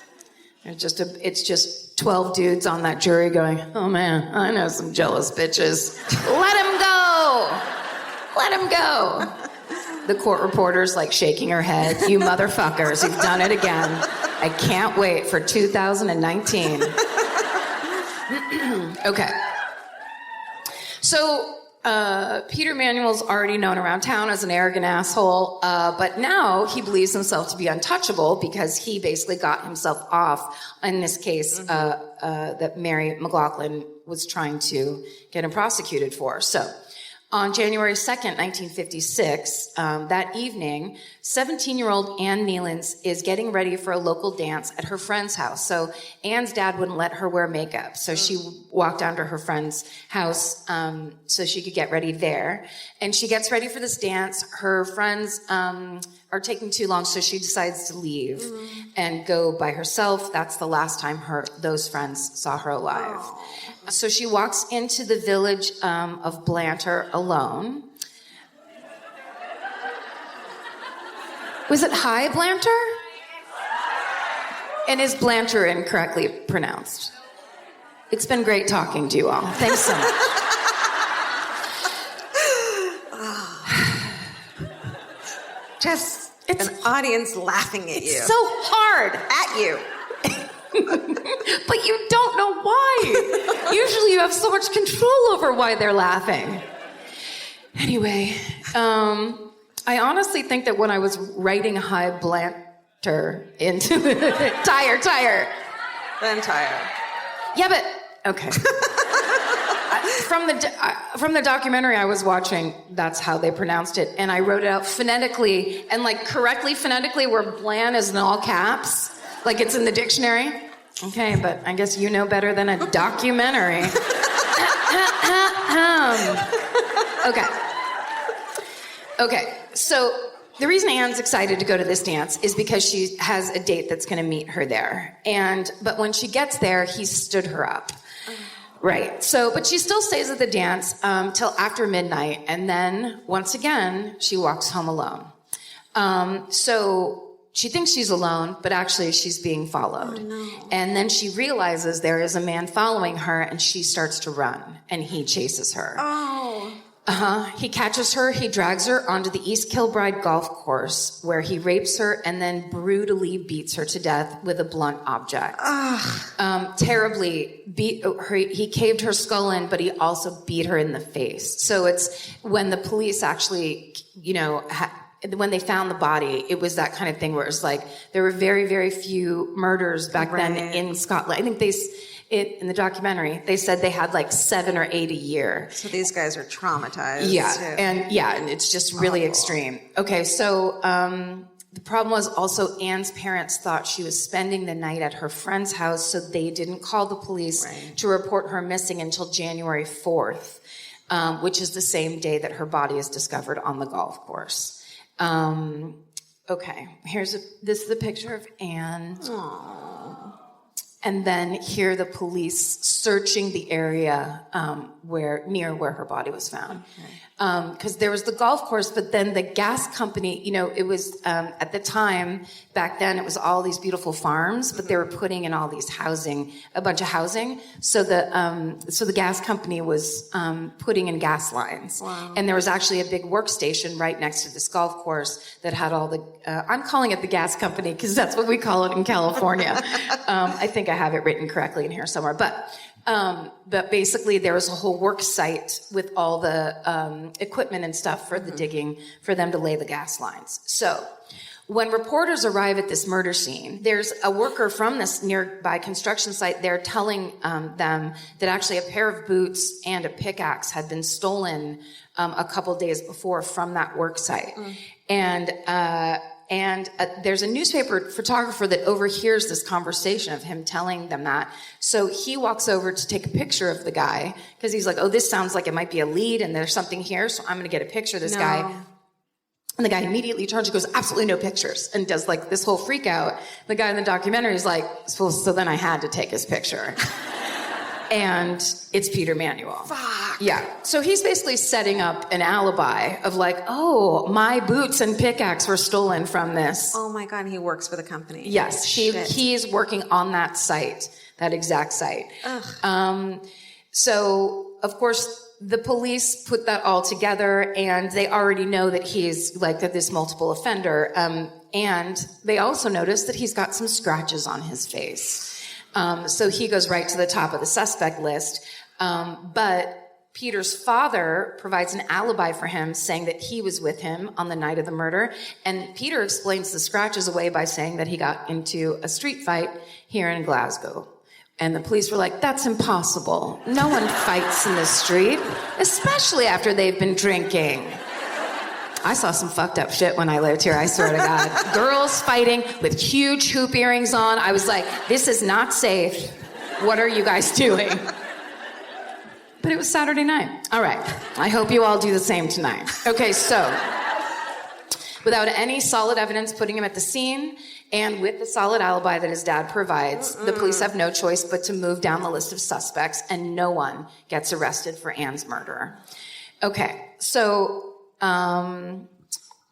It's just 12 dudes on that jury going, oh man, I know some jealous bitches. Let him go! Let him go! The court reporter's like shaking her head. You motherfuckers, you've done it again. I can't wait for 2019. Okay. So, Peter Manuel's already known around town as an arrogant asshole, but now he believes himself to be untouchable because he basically got himself off in this case that Mary McLaughlin was trying to get him prosecuted for. So, on January 2nd, 1956, that evening, 17-year-old Ann Nealance is getting ready for a local dance at her friend's house. So Ann's dad wouldn't let her wear makeup. So she walked down to her friend's house so she could get ready there. And she gets ready for this dance. Her friends are taking too long, so she decides to leave and go by herself. That's the last time those friends saw her alive. Aww. So she walks into the village of Blantyre alone. Was it High Blantyre? And is Blantyre incorrectly pronounced? It's been great talking to you all. Thanks so much. Just an audience laughing at you. So hard at you. But you don't know why. Usually you have so much control over why they're laughing. Anyway, I honestly think that when I was writing High Blantyre into tire. Blantyre. Yeah, but okay. From the documentary I was watching, that's how they pronounced it, and I wrote it out phonetically, and like correctly phonetically, where Blan is in all caps, like it's in the dictionary. Okay, but I guess you know better than a documentary. Okay, so the reason Anne's excited to go to this dance is because she has a date that's going to meet her there. But when she gets there, he stood her up. Right. So, but she still stays at the dance till after midnight, and then once again she walks home alone. So she thinks she's alone, but actually she's being followed. And then she realizes there is a man following her, and she starts to run, and he chases her. He catches her, he drags her onto the East Kilbride golf course, where he rapes her and then brutally beats her to death with a blunt object. Terribly beat her. He caved her skull in, but he also beat her in the face. So it's when the police actually, when they found the body, it was that kind of thing where it was like, there were very, very few murders back then in Scotland. I think in the documentary, they said they had like 7 or 8 a year. So these guys are traumatized. And it's just really extreme. Okay, so the problem was also Anne's parents thought she was spending the night at her friend's house, so they didn't call the police to report her missing until January 4th, which is the same day that her body is discovered on the golf course. Okay, this is the picture of Anne. Aww. And then here the police searching the area near where her body was found. Because there was the golf course, but then the gas company, it was at the time, back then, it was all these beautiful farms, but they were putting in all these a bunch of housing. So the gas company was putting in gas lines. Wow. And there was actually a big workstation right next to this golf course that had all the, I'm calling it the gas company because that's what we call it in California. I think I have it written correctly in here somewhere. But basically there was a whole work site with all the equipment and stuff for the digging for them to lay the gas lines. So when reporters arrive at this murder scene, there's a worker from this nearby construction site there telling them that actually a pair of boots and a pickaxe had been stolen a couple days before from that work site. And there's a newspaper photographer that overhears this conversation of him telling them that. So he walks over to take a picture of the guy because he's like, oh, this sounds like it might be a lead and there's something here. So I'm going to get a picture of this guy. And the guy immediately turns and goes, absolutely no pictures, and does like this whole freak out. The guy in the documentary is like, so then I had to take his picture. And it's Peter Manuel. Fuck. Yeah. So he's basically setting up an alibi of like, oh, my boots and pickaxe were stolen from this. Oh my God, he works for the company. Yes, he's working on that site, that exact site. So, of course, the police put that all together, and they already know that he's like this multiple offender. And they also notice that he's got some scratches on his face. So he goes right to the top of the suspect list. But Peter's father provides an alibi for him, saying that he was with him on the night of the murder. And Peter explains the scratches away by saying that he got into a street fight here in Glasgow. And the police were like, that's impossible. No one fights in the street, especially after they've been drinking. I saw some fucked up shit when I lived here, I swear to God. Girls fighting with huge hoop earrings on. I was like, this is not safe. What are you guys doing? But it was Saturday night. All right. I hope you all do the same tonight. Okay, so without any solid evidence putting him at the scene, and with the solid alibi that his dad provides, the police have no choice but to move down the list of suspects, and no one gets arrested for Anne's murder. Okay, so when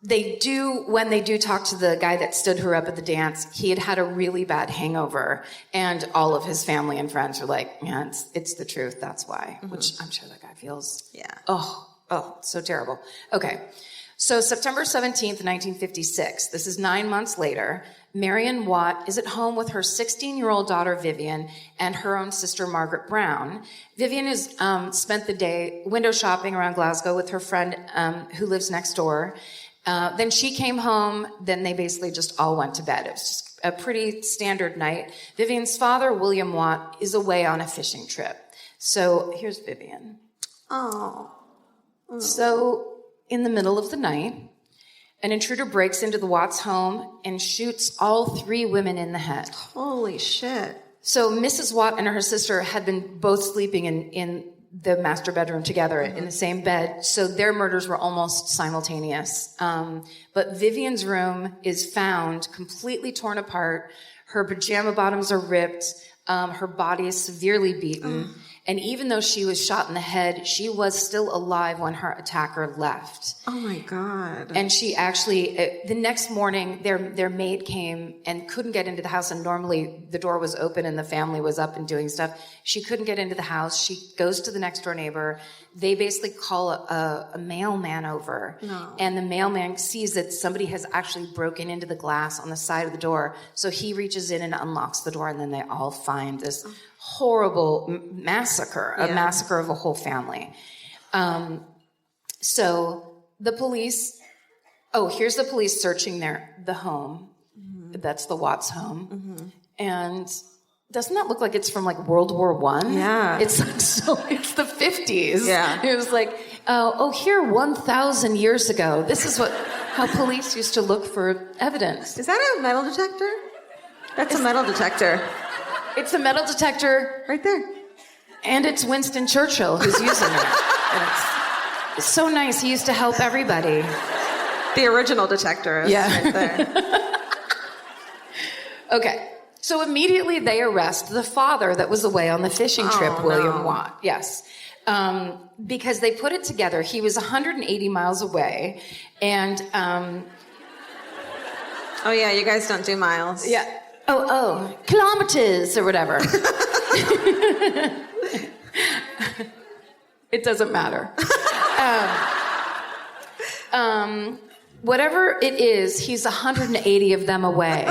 they do talk to the guy that stood her up at the dance, he had a really bad hangover, and all of his family and friends were like, yeah, it's the truth, that's why, which I'm sure that guy feels, so terrible. Okay, so September 17th, 1956, this is 9 months later, Marion Watt is at home with her 16-year-old daughter, Vivian, and her own sister, Margaret Brown. Vivian has spent the day window shopping around Glasgow with her friend who lives next door. Then she came home. Then they basically just all went to bed. It was just a pretty standard night. Vivian's father, William Watt, is away on a fishing trip. So here's Vivian. So in the middle of the night, an intruder breaks into the Watts home and shoots all 3 women in the head. Holy shit. So Mrs. Watt and her sister had been both sleeping in the master bedroom together in the same bed, so their murders were almost simultaneous. But Vivian's room is found completely torn apart. Her pajama bottoms are ripped. Her body is severely beaten. And even though she was shot in the head, she was still alive when her attacker left. Oh my God. And she actually, the next morning, their maid came and couldn't get into the house. And normally the door was open and the family was up and doing stuff. She couldn't get into the house. She goes to the next door neighbor. They basically call a mailman over. No. And the mailman sees that somebody has actually broken into the glass on the side of the door. So he reaches in and unlocks the door. And then they all find this horrible massacre, a massacre of a whole family. So the police, here's the police searching the home. Mm-hmm. That's the Watts home. Mm-hmm. And doesn't that look like it's from like World War I? Yeah. It's like, it's the 50s. Yeah. It was like, here 1,000 years ago. This is how police used to look for evidence. Is that a metal detector? That's a metal detector. It's a metal detector. Right there. And it's Winston Churchill who's using it. It's so nice. He used to help everybody. The original detector is right there. Okay. So immediately they arrest the father that was away on the fishing trip, William Watt. Yes. Because they put it together. He was 180 miles away. And, oh yeah, you guys don't do miles. Yeah. Kilometers or whatever. It doesn't matter. Whatever it is, he's 180 of them away.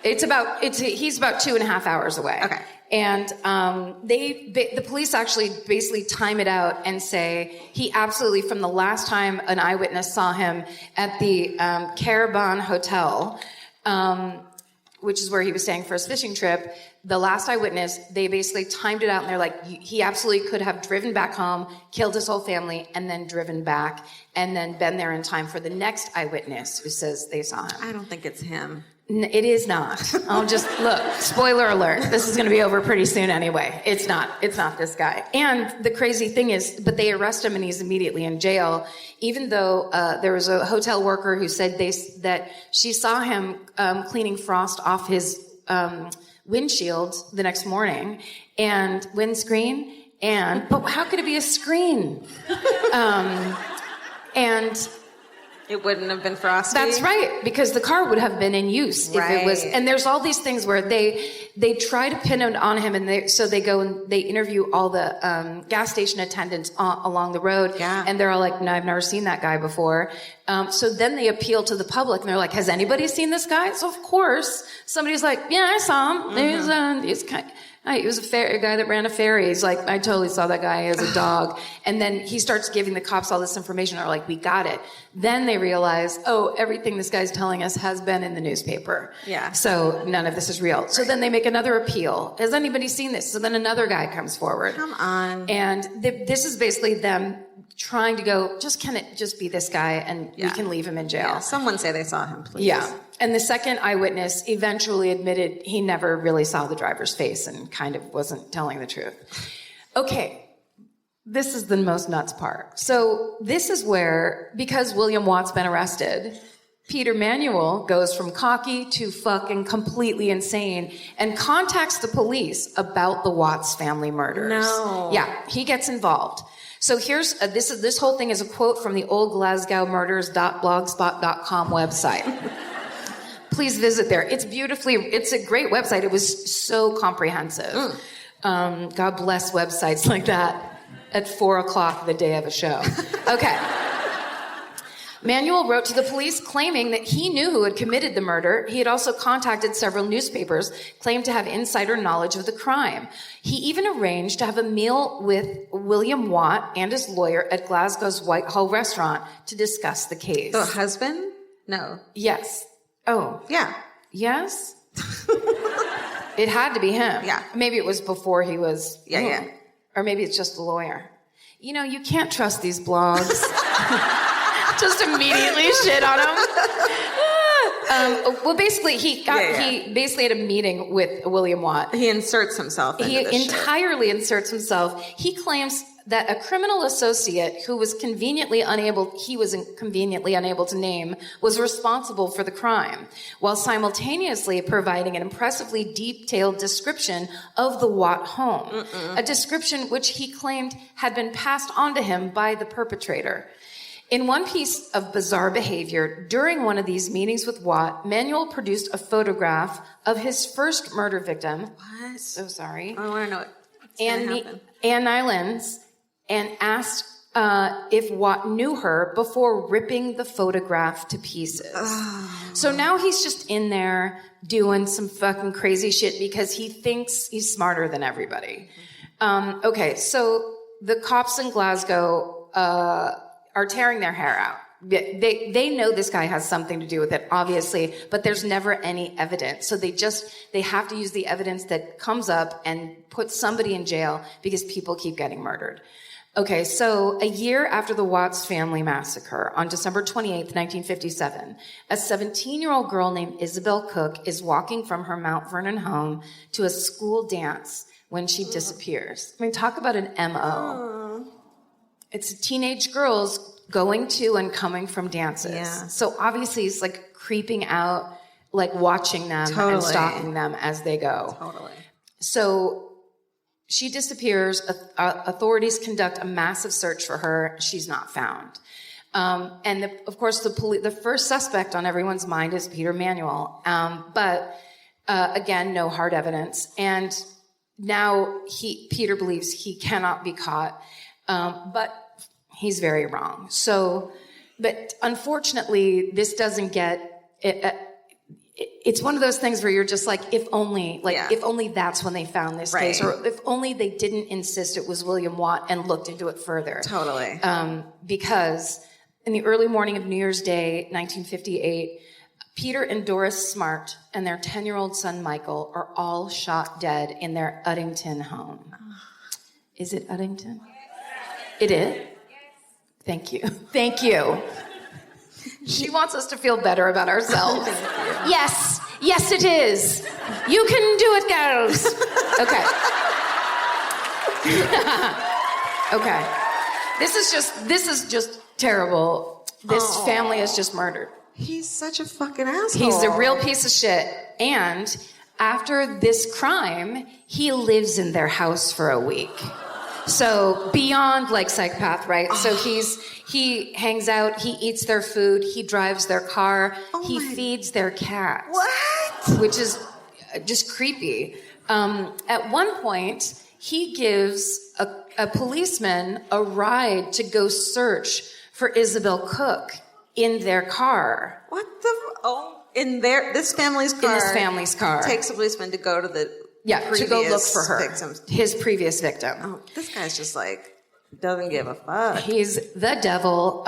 He's about 2.5 hours away. Okay. And the police actually basically time it out and say he absolutely, from the last time an eyewitness saw him at the Caravan Hotel, which is where he was staying for his fishing trip, the last eyewitness, they basically timed it out, and they're like, he absolutely could have driven back home, killed his whole family, and then driven back, and then been there in time for the next eyewitness who says they saw him. I don't think it's him. It is not. I'll just look. Spoiler alert. This is going to be over pretty soon anyway. It's not this guy. And the crazy thing is, but they arrest him and he's immediately in jail, even though there was a hotel worker who said that she saw him cleaning frost off his windshield the next morning and windscreen. But how could it be a screen? And it wouldn't have been frosty. That's right, because the car would have been in use if it was. And there's all these things where they try to pin it on him, and they go and they interview all the gas station attendants along the road, and they're all like, "No, I've never seen that guy before." So then they appeal to the public, and they're like, "Has anybody seen this guy?" So of course somebody's like, "Yeah, I saw him. Mm-hmm. He was a guy that ran a ferry." He's like, "I totally saw that guy as a dog." And then he starts giving the cops all this information. They're like, "We got it." Then they realize, everything this guy's telling us has been in the newspaper. Yeah. So none of this is real. So then they make another appeal. Has anybody seen this? So then another guy comes forward. Come on. And this is basically them trying to go, can it just be this guy, and we can leave him in jail. Yeah. Someone say they saw him, please. Yeah. And the second eyewitness eventually admitted he never really saw the driver's face and kind of wasn't telling the truth. Okay. This is the most nuts part. So this is where, because William Watt's been arrested, Peter Manuel goes from cocky to fucking completely insane and contacts the police about the Watts family murders. No. Yeah, he gets involved. So here's this whole thing is a quote from the Old Glasgow Murders.blogspot.com website. Please visit there. It's a great website. It was so comprehensive. God bless websites like that at 4:00 the day of a show. Okay. Manuel wrote to the police claiming that he knew who had committed the murder. He had also contacted several newspapers, claimed to have insider knowledge of the crime. He even arranged to have a meal with William Watt and his lawyer at Glasgow's Whitehall restaurant to discuss the case. The husband? No. Yes. Oh. Yeah. Yes? It had to be him. Yeah. Maybe it was before he was... Yeah. Or maybe it's just the lawyer. You can't trust these blogs. Just immediately shit on him. Well, basically, he basically had a meeting with William Watt. He inserts himself into He this entirely inserts himself. He claims that a criminal associate who was conveniently unable to name was responsible for the crime, while simultaneously providing an impressively detailed description of the Watt home, a description which he claimed had been passed on to him by the perpetrator. In one piece of bizarre behavior, during one of these meetings with Watt, Manuel produced a photograph of his first murder victim. What? So sorry. I want to know what Anne Nylands, and asked if Watt knew her before ripping the photograph to pieces. So now he's just in there doing some fucking crazy shit because he thinks he's smarter than everybody. Okay, so the cops in Glasgow are tearing their hair out. They know this guy has something to do with it, obviously, but there's never any evidence. So they have to use the evidence that comes up and put somebody in jail because people keep getting murdered. Okay, so a year after the Watts family massacre, on December 28th, 1957, a 17-year-old girl named Isabel Cook is walking from her Mount Vernon home to a school dance when she disappears. I mean, talk about an MO. It's teenage girls going to and coming from dances. Yeah. So obviously he's like creeping out, like watching them and stalking them as they go. Totally. So she disappears. Authorities conduct a massive search for her. She's not found. And of course, the first suspect on everyone's mind is Peter Manuel. But again, no hard evidence. And now Peter believes he cannot be caught. But he's very wrong. So, but unfortunately, this doesn't get it. It's one of those things where you're just like, if only that's when they found this case, or if only they didn't insist it was William Watt and looked into it further. Totally. Because in the early morning of New Year's Day, 1958, Peter and Doris Smart and their 10-year-old son Michael are all shot dead in their Uddington home. Is it Uddington? It is? Thank you. Thank you. She wants us to feel better about ourselves. Yes, it is. You can do it, girls. Okay. Okay. This is just terrible. This family is just murdered. He's such a fucking asshole. He's a real piece of shit. And after this crime, he lives in their house for a week. So beyond like psychopath, right? So he hangs out, he eats their food, he drives their car, he feeds their cat. What? Which is just creepy. At one point, he gives a policeman a ride to go search for Isabel Cook in their car. What the? This family's car. In this family's car. Takes a policeman to go to the to go look for her. Victims. His previous victim. Oh, this guy's just like, doesn't give a fuck. He's the devil.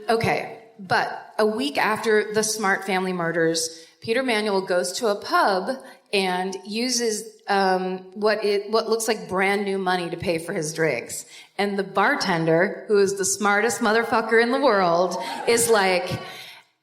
Okay. But a week after the Smart family murders, Peter Manuel goes to a pub and uses what looks like brand new money to pay for his drinks. And the bartender, who is the smartest motherfucker in the world, is like,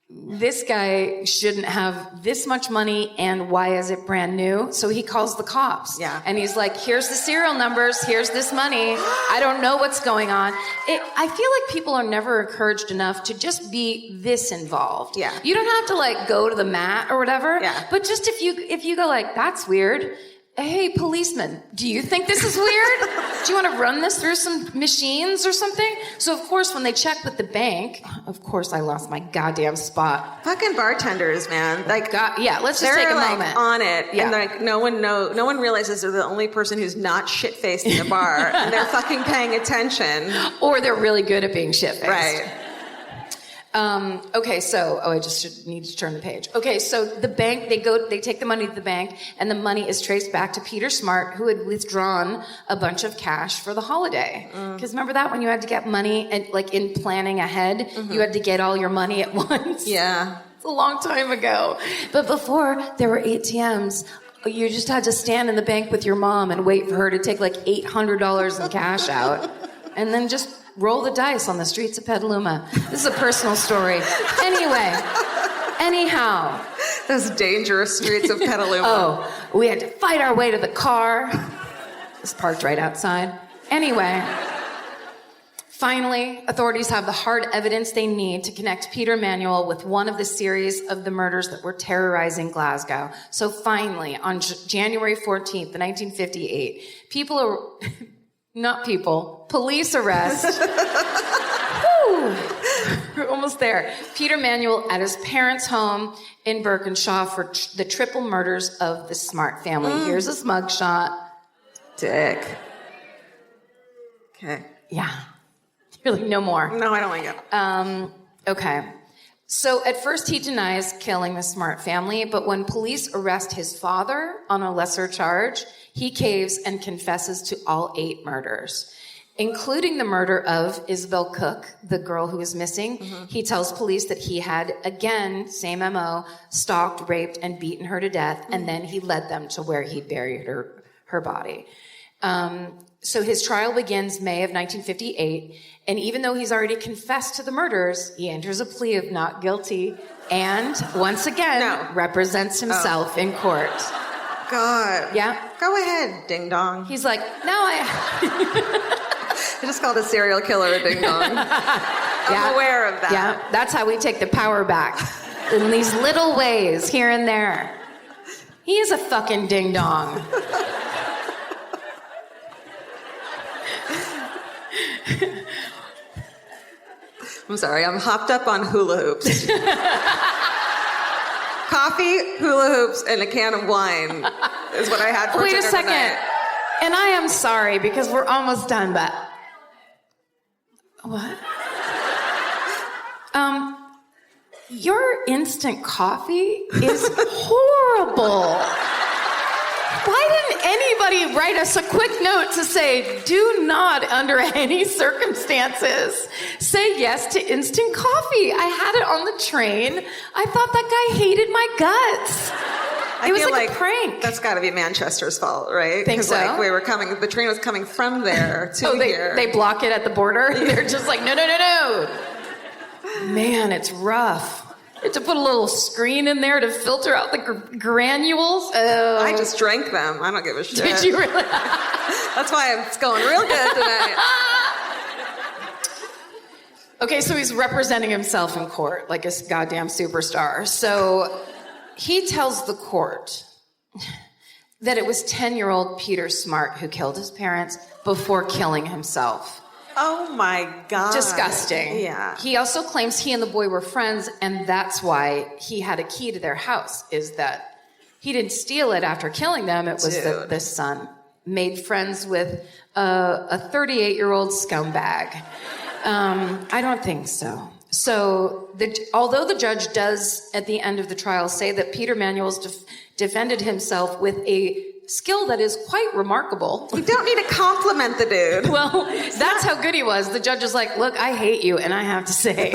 this guy shouldn't have this much money, and why is it brand new? So he calls the cops. Yeah. And he's like, here's the serial numbers, here's this money. I don't know what's going on. I feel like people are never encouraged enough to just be this involved. Yeah. You don't have to like go to the mat or whatever. Yeah. But just if you go like, that's weird. Hey, policeman, do you think this is weird? Do you want to run this through some machines or something? So, of course, when they check with the bank, of course, I lost my goddamn spot. Fucking bartenders, man. Like, let's just take a like moment. On it, Yeah. and like no one realizes they're the only person who's not shit-faced in the bar, and they're fucking paying attention. Or they're really good at being shit-faced. Right. Okay, so, I just need to turn the page. Okay, so the bank, they take the money to the bank, and the money is traced back to Peter Smart, who had withdrawn a bunch of cash for the holiday. Because remember that when you had to get money, and like in planning ahead, you had to get all your money at once? Yeah. It's a long time ago. But before there were ATMs, you just had to stand in the bank with your mom and wait for her to take like $800 in cash out, and then just roll the dice on the streets of Petaluma. This is a personal story. Anyhow. Those dangerous streets of Petaluma. We had to fight our way to the car. It was parked right outside. Anyway, Finally, authorities have the hard evidence they need to connect Peter Manuel with one of the series of the murders that were terrorizing Glasgow. So finally, on January 14th, 1958, police arrest. Woo! We're almost there. Peter Manuel at his parents' home in Birkenshaw for the triple murders of the Smart family. Here's his mugshot. Dick. Okay. Yeah. Really, no more. No, I don't like it. Okay. So at first he denies killing the Smart family, but when police arrest his father on a lesser charge, he caves and confesses to all 8 murders, including the murder of Isabel Cook, the girl who is missing. He tells police that he had, again, same MO, stalked, raped, and beaten her to death, and then he led them to where he buried her body. So his trial begins May of 1958, and even though he's already confessed to the murders, he enters a plea of not guilty and, once again, represents himself in court. God. Yeah. Go ahead, ding dong. He's like, I just called a serial killer a ding dong. I'm aware of that. Yeah, that's how we take the power back. In these little ways, here and there. He is a fucking ding dong. I'm sorry, I'm hopped up on hula hoops. Coffee, hula hoops, and a can of wine is what I had for Wait dinner a second. tonight. And I am sorry because we're almost done, but what? Your instant coffee is horrible. Why didn't anybody write us a quick note to say, do not, under any circumstances, say yes to instant coffee? I had it on the train. I thought that guy hated my guts. It was feel like a prank. That's got to be Manchester's fault, right? Think so? Like the train was coming from there to here. They block it at the border? They're just like, no. Man, it's rough. You have to put a little screen in there to filter out the granules. Oh. I just drank them. I don't give a shit. Did you really? That's why it's going real good tonight. Okay, so he's representing himself in court like a goddamn superstar. So he tells the court that it was 10-year-old Peter Smart who killed his parents before killing himself. Oh my God. Disgusting. Yeah. He also claims he and the boy were friends, and that's why he had a key to their house, is that he didn't steal it after killing them. It was that the son made friends with a 38-year-old scumbag. I don't think so. So, although the judge does, at the end of the trial, say that Peter Manuel's defended himself with a skill that is quite remarkable. You don't need to compliment the dude. Well, that's how good he was. The judge is like, look, I hate you, and I have to say,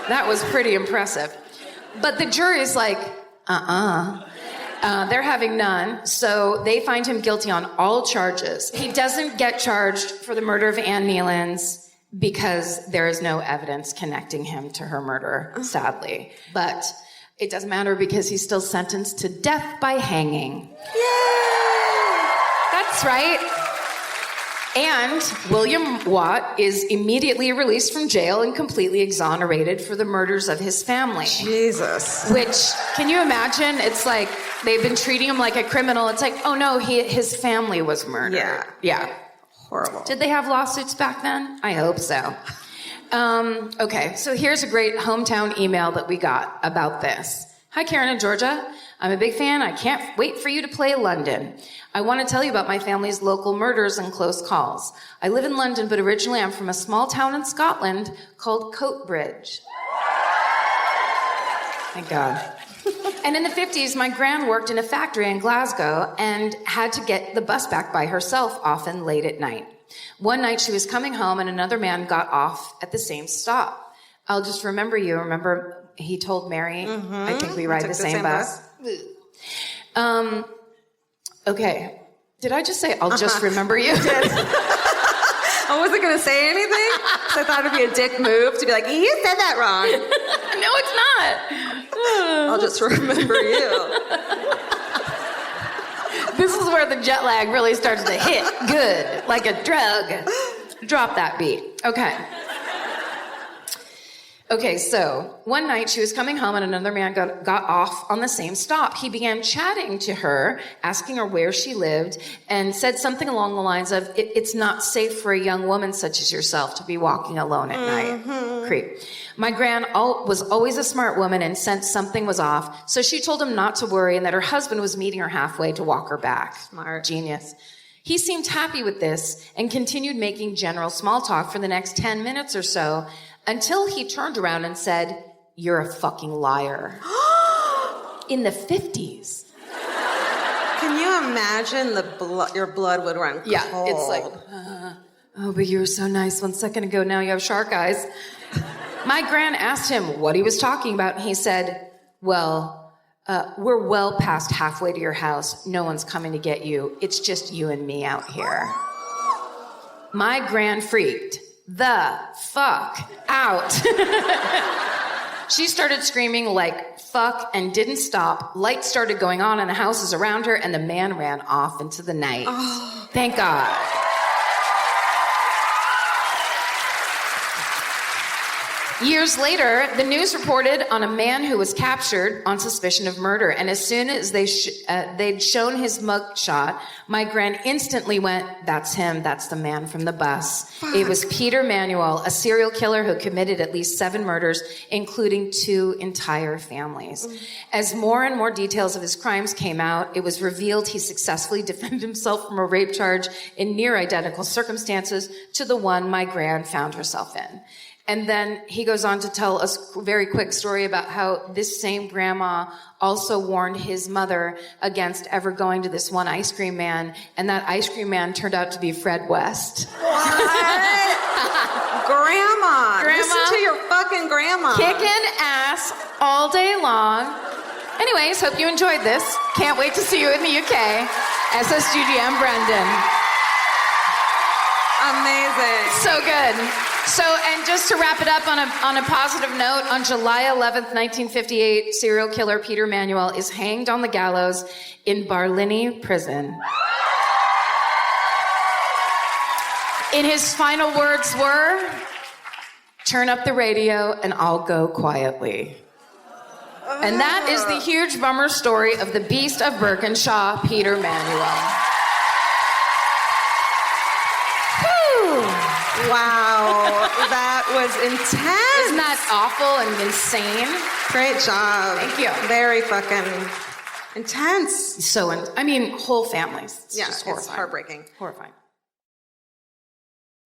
that was pretty impressive. But the jury's like, they're having none, so they find him guilty on all charges. He doesn't get charged for the murder of Ann Nealons because there is no evidence connecting him to her murder, sadly. But it doesn't matter because he's still sentenced to death by hanging. Yay! That's right. And William Watt is immediately released from jail and completely exonerated for the murders of his family. Jesus. Which, can you imagine? It's like they've been treating him like a criminal. It's like, oh no, his family was murdered. Yeah. Yeah. Horrible. Did they have lawsuits back then? I hope so. Okay, so here's a great hometown email that we got about this. Hi, Karen and Georgia. I'm a big fan. I can't wait for you to play London. I want to tell you about my family's local murders and close calls. I live in London, but originally I'm from a small town in Scotland called Coatbridge. Thank God. And in the 50s, my gran worked in a factory in Glasgow and had to get the bus back by herself, often late at night. One night she was coming home and another man got off at the same stop. I'll just remember you. Remember he told Mary, I think we ride the same bus. Okay. Did I just say, I'll just remember you? I wasn't going to say anything, so I thought it'd be a dick move to be like, you said that wrong. No, it's not. I'll just remember you. This is where the jet lag really starts to hit good, like a drug. Drop that beat. Okay. Okay, so one night she was coming home and another man got off on the same stop. He began chatting to her, asking her where she lived, and said something along the lines of, it's not safe for a young woman such as yourself to be walking alone at night. Creep. My gran was always a smart woman and sensed something was off, so she told him not to worry and that her husband was meeting her halfway to walk her back. Smart. Genius. He seemed happy with this and continued making general small talk for the next 10 minutes or so, until he turned around and said, "You're a fucking liar." In the 50s. Can you imagine your blood would run cold? Yeah, it's like, oh, but you were so nice 1 second ago. Now you have shark eyes. My gran asked him what he was talking about, and he said, well, we're well past halfway to your house. No one's coming to get you. It's just you and me out here. My gran freaked the fuck out. She started screaming like fuck and didn't stop. Lights started going on in the houses around her, and the man ran off into the night. Oh. Thank God. Years later, the news reported on a man who was captured on suspicion of murder. And as soon as they'd shown his mugshot, my gran instantly went, that's him, that's the man from the bus. Fuck. It was Peter Manuel, a serial killer who committed at least 7 murders, including 2 entire families. As more and more details of his crimes came out, it was revealed he successfully defended himself from a rape charge in near identical circumstances to the one my gran found herself in. And then he goes on to tell us a very quick story about how this same grandma also warned his mother against ever going to this one ice cream man, and that ice cream man turned out to be Fred West. What? Grandma. Listen to your fucking grandma. Kicking ass all day long. Anyways, hope you enjoyed this. Can't wait to see you in the UK. SSGGM Brendan. Amazing. So good. So, and just to wrap it up on a positive note, on July 11th, 1958, serial killer Peter Manuel is hanged on the gallows in Barlinnie prison. And his final words were, "Turn up the radio and I'll go quietly." And that is the huge bummer story of the Beast of Birkenshaw, Peter Manuel. Wow, that was intense. Isn't that awful and insane? Great job. Thank you. Very fucking intense. So, whole families. It's yeah, just it's horrifying. heartbreaking. Horrifying.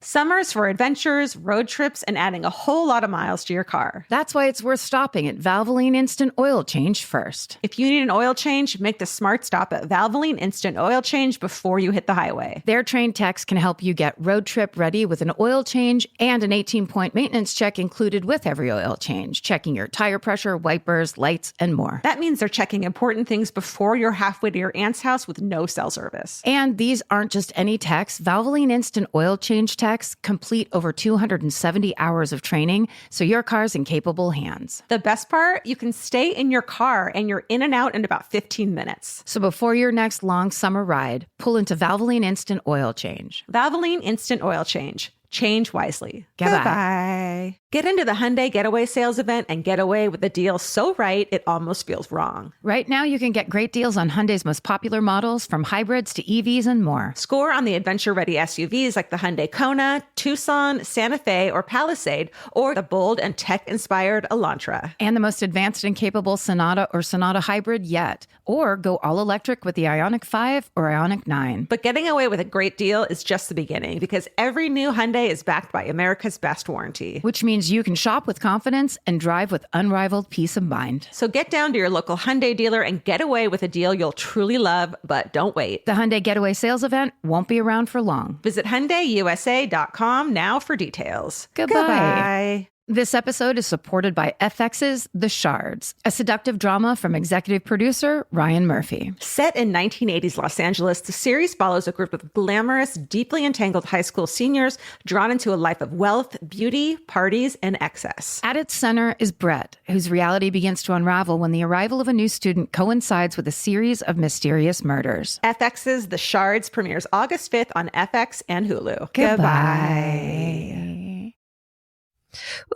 Summers for adventures, road trips, and adding a whole lot of miles to your car. That's why it's worth stopping at Valvoline Instant Oil Change first. If you need an oil change, make the smart stop at Valvoline Instant Oil Change before you hit the highway. Their trained techs can help you get road trip ready with an oil change and an 18-point maintenance check included with every oil change, checking your tire pressure, wipers, lights, and more. That means they're checking important things before you're halfway to your aunt's house with no cell service. And these aren't just any techs. Valvoline Instant Oil Change techs complete over 270 hours of training, so your car's in capable hands. The best part, you can stay in your car and you're in and out in about 15 minutes. So before your next long summer ride, pull into Valvoline Instant Oil Change. Valvoline Instant Oil Change. Change wisely. Goodbye. Goodbye. Get into the Hyundai Getaway Sales Event and get away with a deal so right, it almost feels wrong. Right now, you can get great deals on Hyundai's most popular models, from hybrids to EVs and more. Score on the adventure-ready SUVs like the Hyundai Kona, Tucson, Santa Fe, or Palisade, or the bold and tech-inspired Elantra. And the most advanced and capable Sonata or Sonata Hybrid yet. Or go all-electric with the Ioniq 5 or Ioniq 9. But getting away with a great deal is just the beginning, because every new Hyundai is backed by America's best warranty. Which means you can shop with confidence and drive with unrivaled peace of mind. So get down to your local Hyundai dealer and get away with a deal you'll truly love, but don't wait. The Hyundai Getaway Sales Event won't be around for long. Visit HyundaiUSA.com now for details. Goodbye. This episode is supported by FX's The Shards, a seductive drama from executive producer Ryan Murphy. Set in 1980s Los Angeles, the series follows a group of glamorous, deeply entangled high school seniors drawn into a life of wealth, beauty, parties, and excess. At its center is Brett, whose reality begins to unravel when the arrival of a new student coincides with a series of mysterious murders. FX's The Shards premieres August 5th on FX and Hulu. Goodbye.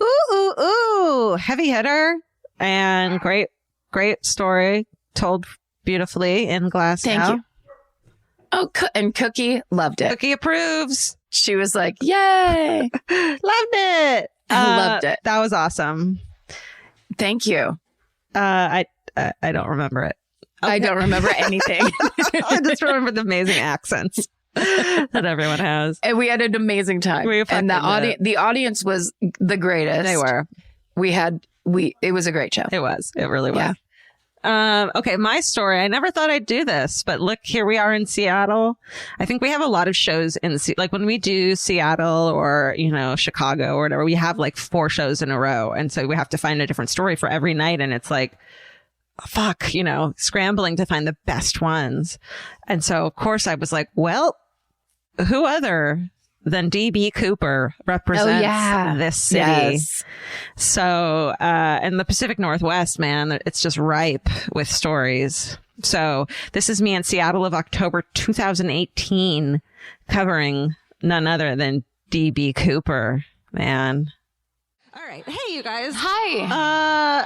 Ooh, heavy hitter and great story told beautifully in glass. Thank you. Oh, and Cookie loved it. Cookie approves. She was like, yay. Loved it. Loved it. That was awesome. Thank you. I don't remember it. Okay. I don't remember anything. I just remember the amazing accents that everyone has. And we had an amazing time. And the audience was the greatest. They were. It was a great show. It was. It really was. Yeah. Okay, my story. I never thought I'd do this, but look, here we are in Seattle. I think we have a lot of shows like when we do Seattle or, Chicago or whatever, we have like 4 shows in a row. And so we have to find a different story for every night. And it's like, fuck, scrambling to find the best ones. And so, of course, I was like, well, who other than DB Cooper represents this city? Yes. So, in the Pacific Northwest, man, it's just ripe with stories. So this is me in Seattle of October 2018, covering none other than DB Cooper, man. All right. Hey, you guys. Hi.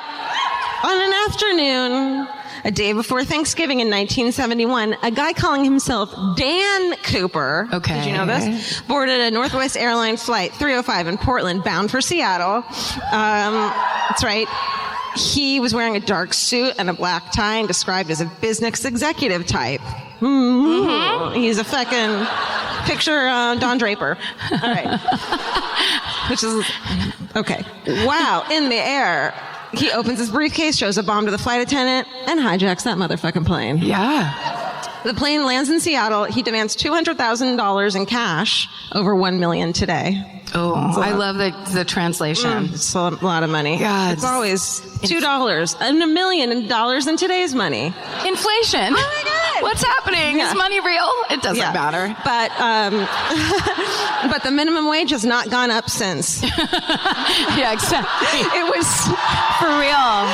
On an afternoon, a day before Thanksgiving in 1971, a guy calling himself Dan Cooper, did you know this, boarded a Northwest Airlines flight 305 in Portland, bound for Seattle. That's right. He was wearing a dark suit and a black tie and described as a business executive type. Mm-hmm. He's a fucking picture Don Draper. All right. Which is, okay. Wow, in the air. He opens his briefcase, shows a bomb to the flight attendant, and hijacks that motherfucking plane. Yeah. The plane lands in Seattle. He demands $200,000 in cash, over $1 million today. Oh, I love the translation. It's a lot of money. God. It's always $2 and $1 million in today's money. Inflation. Oh my God. What's happening? Yeah. Is money real? It doesn't matter. But but the minimum wage has not gone up since. Yeah, exactly. It was for real.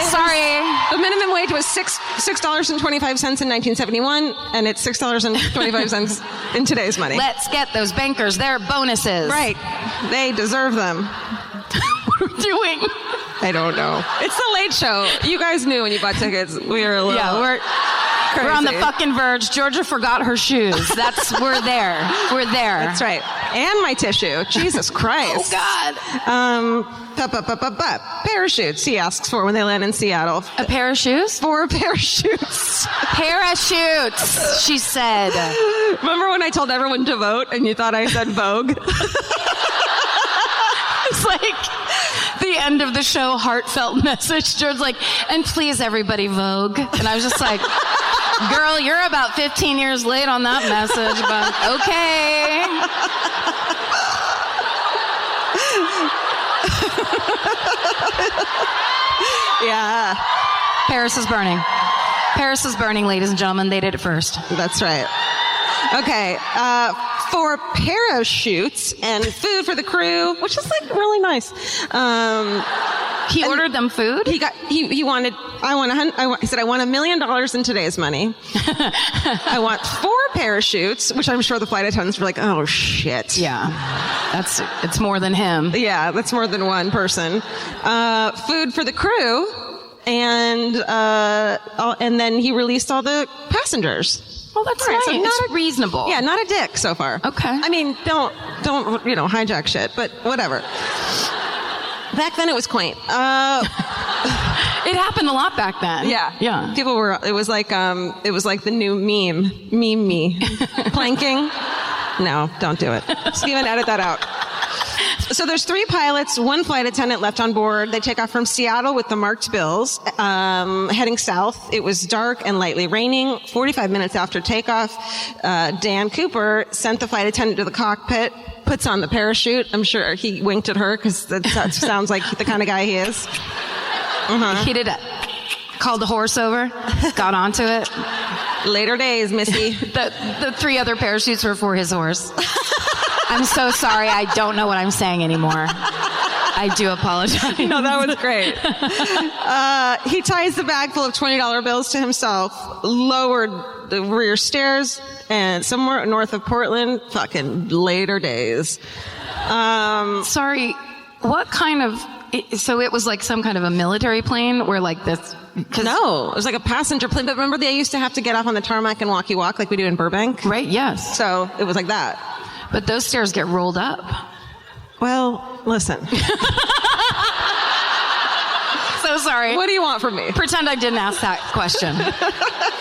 Sorry. The minimum wage was $6.25 in 1971, and it's $6.25 in today's money. Let's get those bankers their bonuses. Right. They deserve them. What are we doing? I don't know. It's the Late Show. You guys knew when you bought tickets. We were a little... Yeah, we're on the fucking verge. Georgia forgot her shoes. We're there. We're there. That's right. And my tissue. Jesus Christ. Oh, God. Parachutes, he asks for when they land in Seattle. A pair of shoes? 4 parachutes. Parachutes, she said. Remember when I told everyone to vote and you thought I said Vogue? It's like the end of the show, heartfelt message. George's like, and please everybody Vogue. And I was just like, girl, you're about 15 years late on that message, but okay. Yeah. Paris is burning. Paris is burning, ladies and gentlemen. They did it first. That's right. Okay. 4 parachutes and food for the crew, which is like really nice. He ordered them food? He said, I want $1 million in today's money. I want 4 parachutes, which I'm sure the flight attendants were like, oh shit. Yeah. It's more than him. Yeah, that's more than one person. Food for the crew, and then he released all the passengers. Well, that's nice. So it's reasonable. Yeah, not a dick so far. Okay. I mean, don't hijack shit, but whatever. Back then it was quaint. It happened a lot back then. Yeah. Yeah. People were, it was like the new meme me. Planking. No, don't do it. Steven, edit that out. So there's 3 pilots, 1 flight attendant left on board. They take off from Seattle with the marked bills, heading south. It was dark and lightly raining. 45 minutes after takeoff, Dan Cooper sent the flight attendant to the cockpit, puts on the parachute. I'm sure he winked at her because that sounds like the kind of guy he is. Uh-huh. He did it. Called the horse over, got onto it. Later days, Missy. The 3 other parachutes were for his horse. I'm so sorry. I don't know what I'm saying anymore. I do apologize. No, that was great. He ties the bag full of $20 bills to himself, lowered the rear stairs, and somewhere north of Portland, fucking later days. Sorry. what kind of, so it was like some kind of a military plane where like this? No, it was like a passenger plane. But remember, they used to have to get off on the tarmac and walkie walk like we do in Burbank? Right, yes. So it was like that. But those stairs get rolled up. Well, listen. So sorry. What do you want from me? Pretend I didn't ask that question.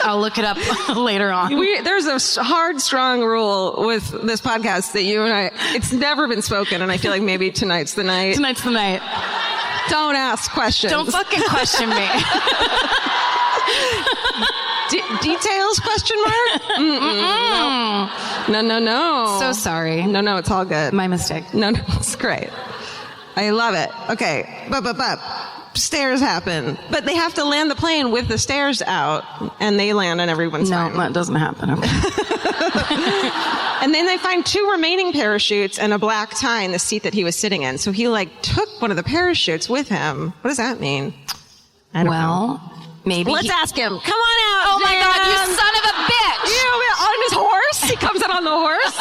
I'll look it up later on. There's a hard, strong rule with this podcast that you and I, it's never been spoken, and I feel like maybe tonight's the night. Tonight's the night. Don't ask questions. Don't fucking question me. Details, question mark? No. So sorry. No, it's all good. My mistake. No, it's great. I love it. Okay, but stairs happen. But they have to land the plane with the stairs out, and they land and everyone's fine. No, that doesn't happen. Okay. And then they find 2 remaining parachutes and a black tie in the seat that he was sitting in. So he took one of the parachutes with him. What does that mean? I don't know. Maybe. Let's ask him. Come on out. Oh my Dan. God, you son of a bitch! On his horse? He comes out on the horse?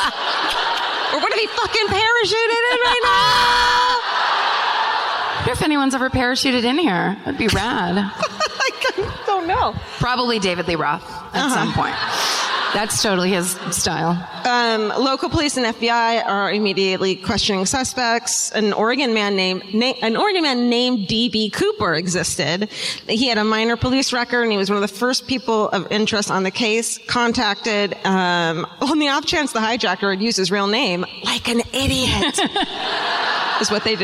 Or what if he fucking parachuted in right now? I wonder if anyone's ever parachuted in here. That'd be rad. I don't know. Probably David Lee Roth at some point. That's totally his style. Local police and FBI are immediately questioning suspects. An Oregon man named D.B. Cooper existed. He had a minor police record, and he was one of the first people of interest on the case. Contacted on the off chance the hijacker had used his real name, like an idiot. Is what they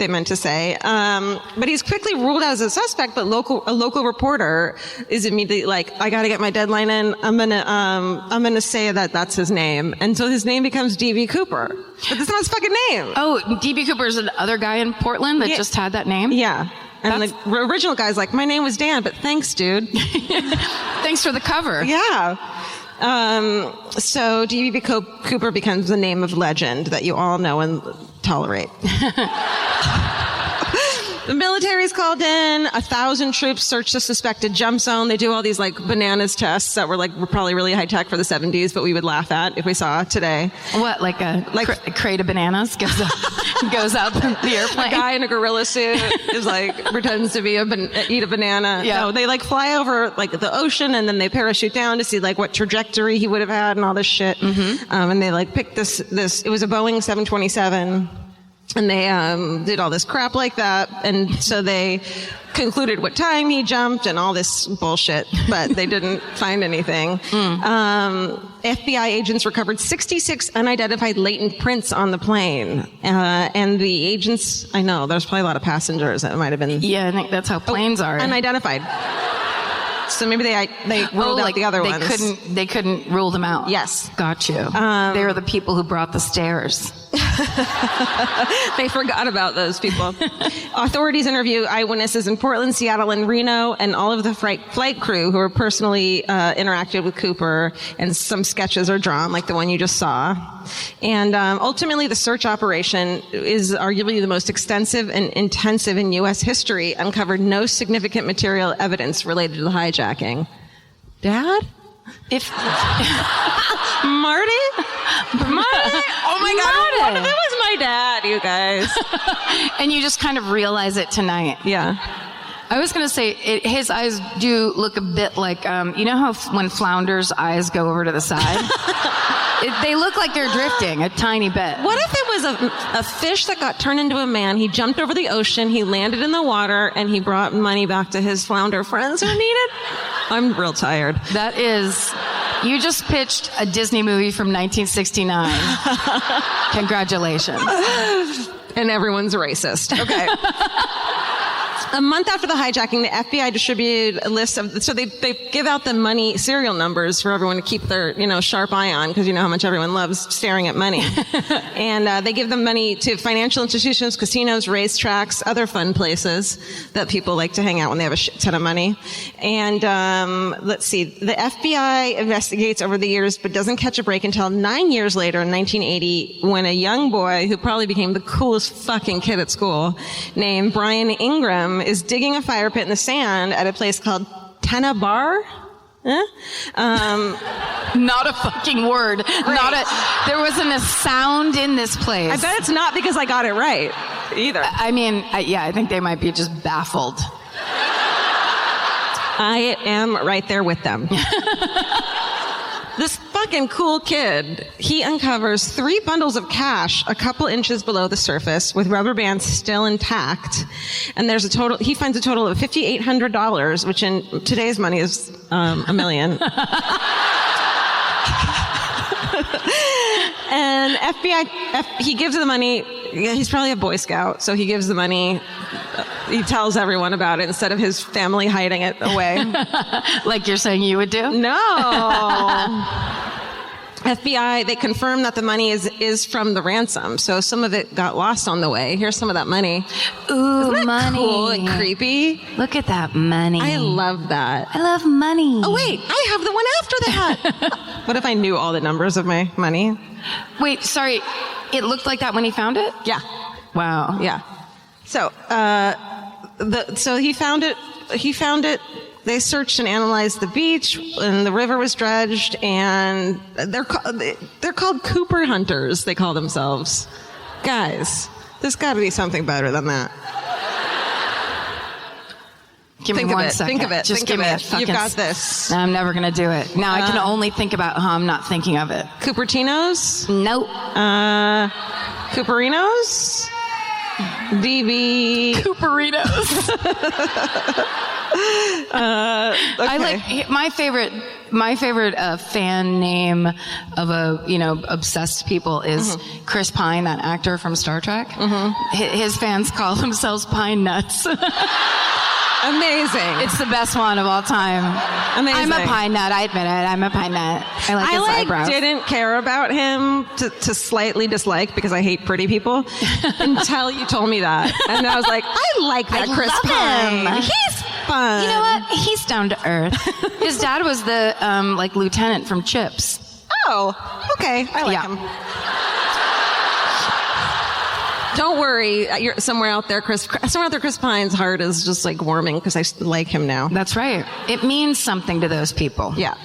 meant to say. But he's quickly ruled out as a suspect. But a local reporter is immediately like, I got to get my deadline in. I'm gonna say that that's his name, and so his name becomes D.B. Cooper. But that's not his fucking name. Oh, D.B. Cooper is another guy in Portland that just had that name. Yeah. And the original guy's like, my name was Dan, but thanks, dude. Thanks for the cover. Yeah. So D.B. Cooper becomes a name of legend that you all know and tolerate. The military's called in. 1,000 troops search the suspected jump zone. They do all these bananas tests that were probably really high tech for the 70s, but we would laugh at if we saw today. What, like a crate of bananas goes out the airplane? A guy in a gorilla suit is pretends to be eat a banana. Yeah. No, they fly over the ocean, and then they parachute down to see what trajectory he would have had and all this shit. Mm-hmm. And they picked this. It was a Boeing 727. And they did all this crap like that. And so they concluded what time he jumped and all this bullshit, but they didn't find anything. FBI agents recovered 66 unidentified latent prints on the plane. And the agents, I know, there's probably a lot of passengers that might have been... Yeah, I think that's how planes are. Unidentified. So maybe they ruled out the other ones. They couldn't rule them out. Yes. Got you. They were the people who brought the stairs. They forgot about those people. Authorities interview eyewitnesses in Portland, Seattle, and Reno, and all of the flight crew who were personally interacted with Cooper, and some sketches are drawn, like the one you just saw. And ultimately, the search operation is arguably the most extensive and intensive in U.S. history, uncovered no significant material evidence related to the hijacking. Dad? Marty? Oh my God. That was my dad, you guys. And you just kind of realize it tonight. Yeah. I was going to say, his eyes do look a bit like, you know how when flounders' eyes go over to the side? They look like they're drifting a tiny bit. What if it was a fish that got turned into a man? He jumped over the ocean, he landed in the water, and he brought money back to his flounder friends who needed? I'm real tired. That is... You just pitched a Disney movie from 1969. Congratulations. And everyone's racist. Okay. A month after the hijacking, the FBI distributed a list of, so they give out the money serial numbers for everyone to keep their, sharp eye on, because you know how much everyone loves staring at money. And they give them money to financial institutions, casinos, racetracks, other fun places that people like to hang out when they have a shit ton of money. And let's see, the FBI investigates over the years, but doesn't catch a break until 9 years later in 1980, when a young boy who probably became the coolest fucking kid at school, named Brian Ingram, is digging a fire pit in the sand at a place called Tena Bar. Not a fucking word. There wasn't a sound in this place. I bet it's not because I got it right. either. I mean, I think they might be just baffled. I am right there with them. This fucking cool kid, he uncovers 3 bundles of cash a couple inches below the surface with rubber bands still intact. And he finds a total of $5,800, which in today's money is $1 million. And he gives the money. He's probably a Boy Scout, so he gives the money. He tells everyone about it instead of his family hiding it away. Like you're saying you would do? No. FBI, they confirm that the money is from the ransom. So some of it got lost on the way. Here's some of that money. Ooh, Isn't that money. cool and creepy? Look at that money. I love that. I love money. Oh, wait, I have the one after that. What if I knew all the numbers of my money? Wait, sorry. It looked like that when he found it? Yeah. Wow. Yeah. So, so he found it. They searched and analyzed the beach, and the river was dredged, and they're called Cooper hunters. They call themselves. Guys, there's got to be something better than that. Give me one second. Think of it. Just Think give of me it. a fucking... You've got this. No, I'm never going to do it. Now I can only think about how I'm not thinking of it. Cupertinos? Nope. Cooperinos? DB. Cooperinos. Okay. I like my favorite fan name of obsessed people is Chris Pine, that actor from Star Trek. His fans call themselves Pine Nuts. Amazing. It's the best one of all time. Amazing. I'm a pine nut. I admit it. I'm a pine nut. I like his eyebrows. Didn't care about him to slightly dislike because I hate pretty people until you told me that. And I was like, I like that Chris Pine. He's fun. You know what? He's down to earth. His dad was the lieutenant from Chips. Oh, okay. I like him. Don't worry, you're somewhere out there, Chris Pine's heart is just like warming because I like him now. That's right. It means something to those people. Yeah.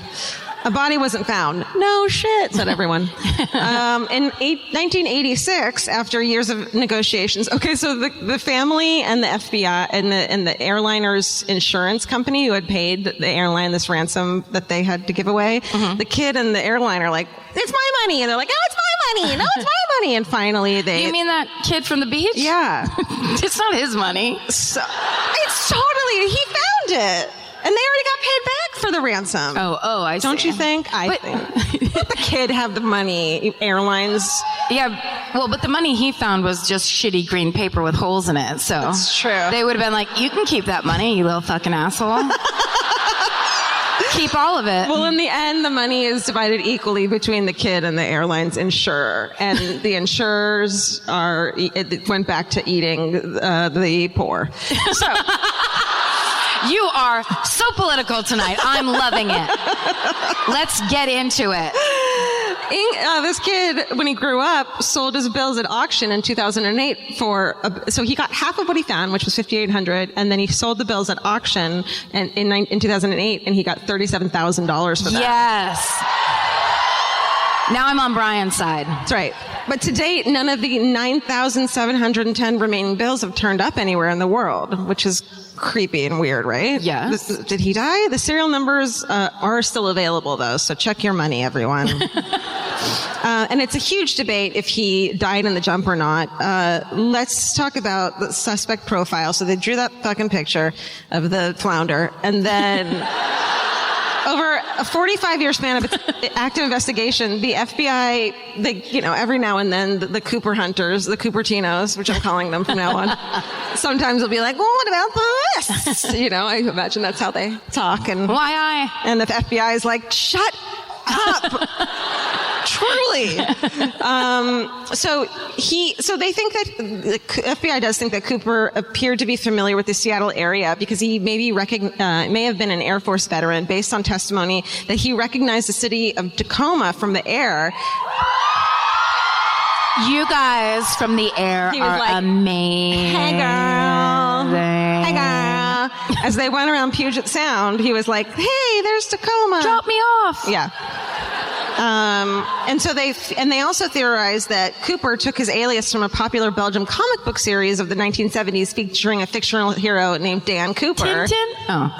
A body wasn't found. No shit, said everyone. In 1986, after years of negotiations, okay, so the family and the FBI and the airliner's insurance company who had paid the airline this ransom that they had to give away, the kid and the airline are like, it's my money. And they're like, oh, it's my money. No, it's my money. And finally they... You mean that kid from the beach? Yeah. It's not his money. So, it's totally... He found it. And they already got paid back for the ransom. Oh, I see. Don't you think? I think. Let the kid have the money. Airlines. Yeah, well, but the money he found was just shitty green paper with holes in it. So that's true. They would have been like, you can keep that money, you little fucking asshole. Keep all of it. Well, in the end, the money is divided equally between the kid and the airline's insurer. And the insurers it went back to eating the poor. So... You are so political tonight. I'm loving it. Let's get into it. This kid, when he grew up, sold his bills at auction in 2008 so he got half of what he found, which was $5,800, and then he sold the bills at auction in 2008, and he got $37,000 for that. Yes. Now I'm on Brian's side. That's right. But to date, none of the 9,710 remaining bills have turned up anywhere in the world, which is creepy and weird, right? Yeah. Did he die? The serial numbers are still available, though, so check your money, everyone. And it's a huge debate if he died in the jump or not. Let's talk about the suspect profile. So they drew that fucking picture of the flounder, and then... Over a 45-year span of its active investigation, the FBI, every now and then, the Cooper hunters, the Cupertinos, which I'm calling them from now on, sometimes will be like, well, what about this? I imagine that's how they talk. And the FBI is like, shut up. Truly. So they think that the FBI does think that Cooper appeared to be familiar with the Seattle area because he may have been an Air Force veteran based on testimony that he recognized the city of Tacoma from the air. You guys from the air are like, amazing. Hey, girl. Hey, girl. As they went around Puget Sound, he was like, hey, there's Tacoma. Drop me off. Yeah. And they also theorized that Cooper took his alias from a popular Belgian comic book series of the 1970s featuring a fictional hero named Dan Cooper. Tintin? Oh.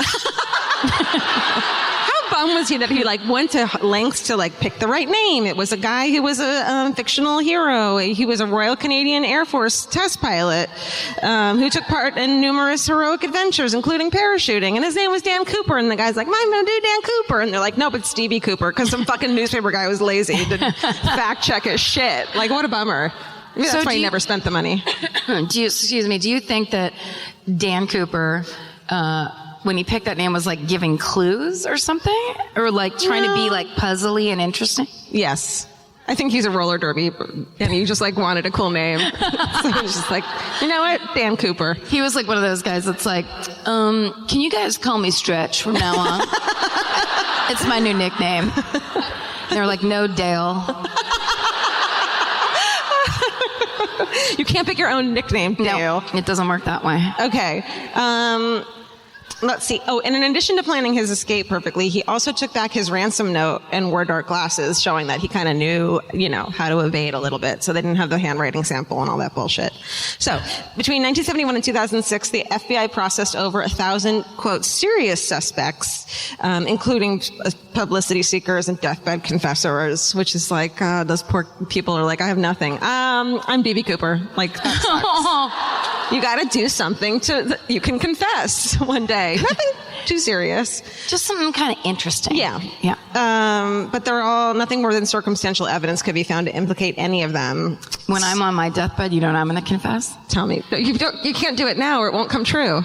How bummed was he that he went to lengths to pick the right name? It was a guy who was a fictional hero. He was a Royal Canadian Air Force test pilot who took part in numerous heroic adventures, including parachuting. And his name was Dan Cooper. And the guy's like, I'm going to do Dan Cooper. And they're like, nope, it's Stevie Cooper, because some fucking newspaper guy was lazy. He didn't fact check his shit. What a bummer. Maybe that's why he never spent the money. Do you think that Dan Cooper, when he picked that name, was giving clues or something? Or trying to be puzzly and interesting? Yes. I think he's a roller derby and he just wanted a cool name. So he's just you know what? Dan Cooper. He was one of those guys that's can you guys call me Stretch from now on? It's my new nickname. And they were like, no, Dale. You can't pick your own nickname, Dale. No, it doesn't work that way. Okay. Let's see. Oh, and in addition to planning his escape perfectly, he also took back his ransom note and wore dark glasses, showing that he kind of knew, how to evade a little bit. So they didn't have the handwriting sample and all that bullshit. So between 1971 and 2006, the FBI processed over 1,000, quote, serious suspects, including publicity seekers and deathbed confessors, which is those poor people are I have nothing. I'm B.B. Cooper. That sucks. You got to do something you can confess one day. Nothing too serious. Just something kind of interesting. Yeah. Yeah. But they're all, nothing more than circumstantial evidence could be found to implicate any of them. When I'm on my deathbed, you know what I'm going to confess? Tell me. You can't do it now or it won't come true.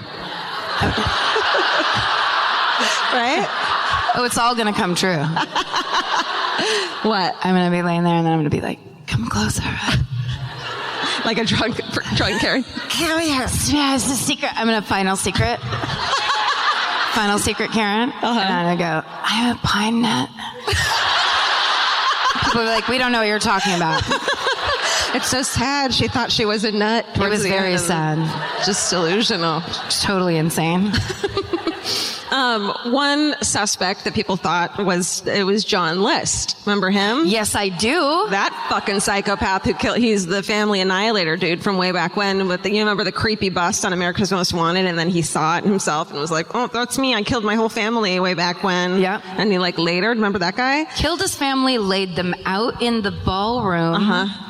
Right? Oh, it's all going to come true. What? I'm going to be laying there and then I'm going to be come closer. Like a drunk Karen. Come here. It's a secret. I'm going to final secret. Final secret, Karen. Uh-huh. And I'm going to go, I'm a pine nut. People are we don't know what you're talking about. It's so sad. She thought she was a nut. It was very sad. Just delusional. Just totally insane. One suspect that people thought was John List. Remember him? Yes, I do. That fucking psychopath who killed, he's the family annihilator dude from way back when with you remember the creepy bust on America's Most Wanted, and then he saw it himself and was like, oh, that's me. I killed my whole family way back when. Yeah. And he later, remember that guy? Killed his family, laid them out in the ballroom. Uh-huh.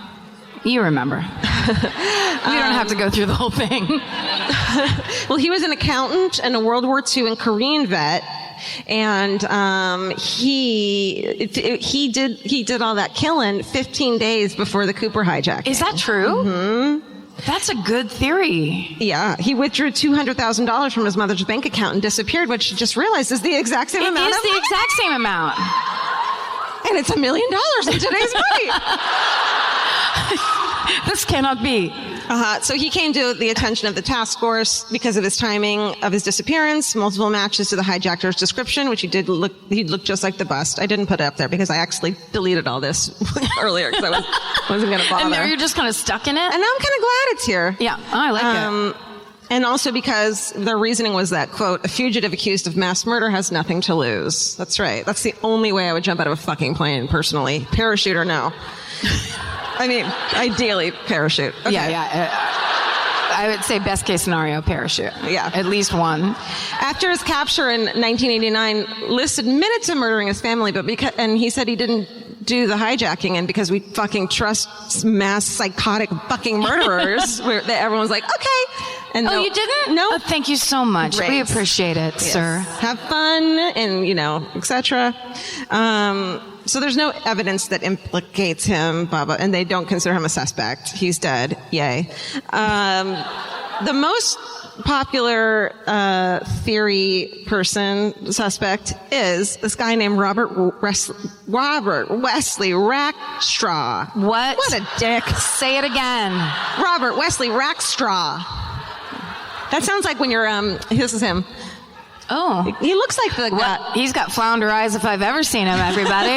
You remember. We don't have to go through the whole thing. Well, he was an accountant and a World War II and Korean vet. And he did all that killing 15 days before the Cooper hijack. Is that true? Mm-hmm. That's a good theory. Yeah. He withdrew $200,000 from his mother's bank account and disappeared, which he just realized is the exact same amount. It is the exact same amount. And it's $1 million in today's money. This cannot be. So he came to the attention of the task force because of his timing of his disappearance, multiple matches to the hijacker's description, which he looked just like the bust. I didn't put it up there because I actually deleted all this earlier because I wasn't going to bother. And now you're just kind of stuck in it? And now I'm kind of glad it's here. Yeah, I like it. And also because their reasoning was that, quote, a fugitive accused of mass murder has nothing to lose. That's right. That's the only way I would jump out of a fucking plane, personally. Parachute or no. I mean, ideally, parachute. Okay. Yeah. I would say best case scenario, parachute. Yeah. At least one. After his capture in 1989, List admitted to murdering his family, and he said he didn't do the hijacking, and because we fucking trust mass psychotic fucking murderers, everyone's like, okay. And you didn't? No. Oh, thank you so much. Great. We appreciate it, yes. Sir. Have fun, and etc. So there's no evidence that implicates him, Baba, and they don't consider him a suspect. He's dead. Yay. The most popular theory suspect is this guy named Robert Wesley Rackstraw. What? What a dick. Say it again. Robert Wesley Rackstraw. That sounds like when you're, this is him. Oh. He looks like the guy. He's got flounder eyes if I've ever seen him, everybody.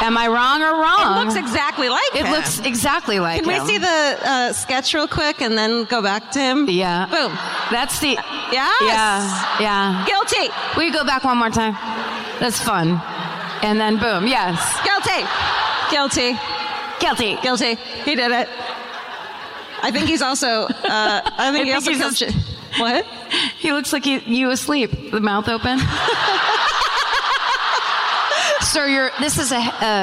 Am I wrong or wrong? It looks exactly like him. It looks exactly like him. Can we see the sketch real quick and then go back to him? Yeah. Boom. That's the... Yes. Yeah. Guilty. Will you go back one more time? That's fun. And then boom, yes. Guilty. He did it. I think he's also, what? He looks like you asleep, the mouth open. Sir, this is a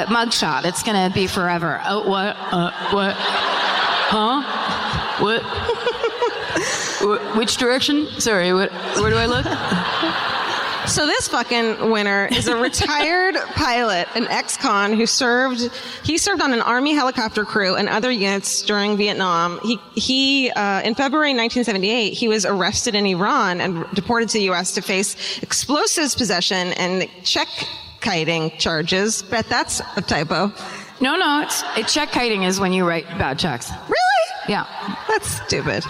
mugshot. It's going to be forever. Oh, what? Huh? What? Which direction? Sorry, where do I look? So this fucking winner is a retired pilot, an ex-con who served on an Army helicopter crew and other units during Vietnam. He in February 1978, he was arrested in Iran and deported to the U.S. to face explosives possession and check kiting charges. Bet that's a typo. No, check kiting is when you write bad checks. Really? Yeah. That's stupid.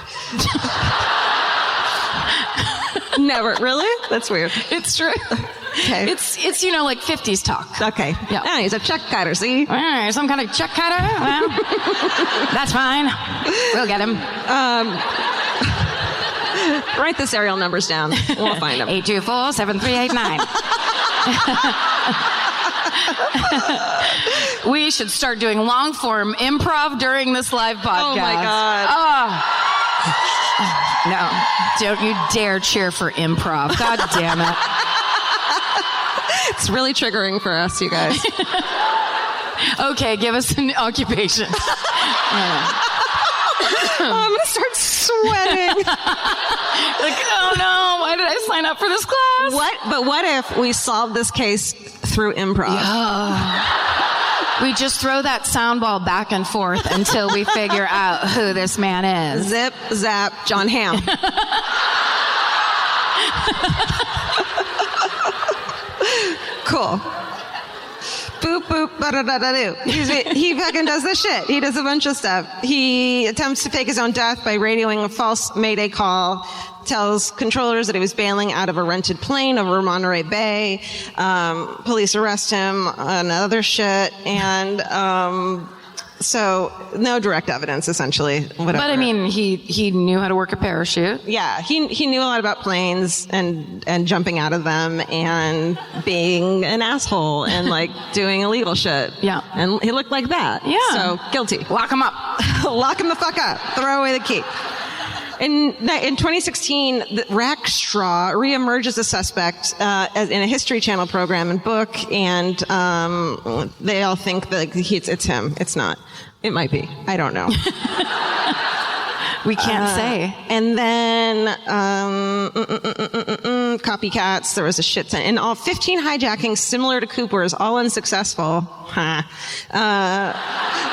Never. Really? That's weird. It's true. Okay. It's like 50s talk. Okay. Yeah. He's a check kiter, see? Some kind of check kiter? Well, that's fine. We'll get him. Write the serial numbers down. We'll find him. 824-7389. We should start doing long form improv during this live podcast. Oh my God. No, don't you dare cheer for improv. God damn it. It's really triggering for us, you guys. Okay, give us an occupation. I'm going to start sweating. Oh no, why did I sign up for this class? What if we solve this case through improv? We just throw that sound ball back and forth until we figure out who this man is. Zip, zap, John Hamm. Cool. Boop, boop, ba-da-da-da-doo. He fucking does this shit. He does a bunch of stuff. He attempts to fake his own death by radioing a false Mayday call, tells controllers that he was bailing out of a rented plane over Monterey Bay. Police arrest him and other shit. And so no direct evidence, essentially. Whatever. But I mean, he knew how to work a parachute. Yeah, he knew a lot about planes and jumping out of them and being an asshole and like doing illegal shit. Yeah. And he looked like that. Yeah. So guilty. Lock him up. Lock him the fuck up. Throw away the key. In 2016, Rackstraw reemerges as a suspect in a History Channel program and book, and they all think that it's him. It's not. It might be. I don't know. We can't say. And then copycats. There was a shit ton. And all 15 hijackings similar to Cooper's, all unsuccessful.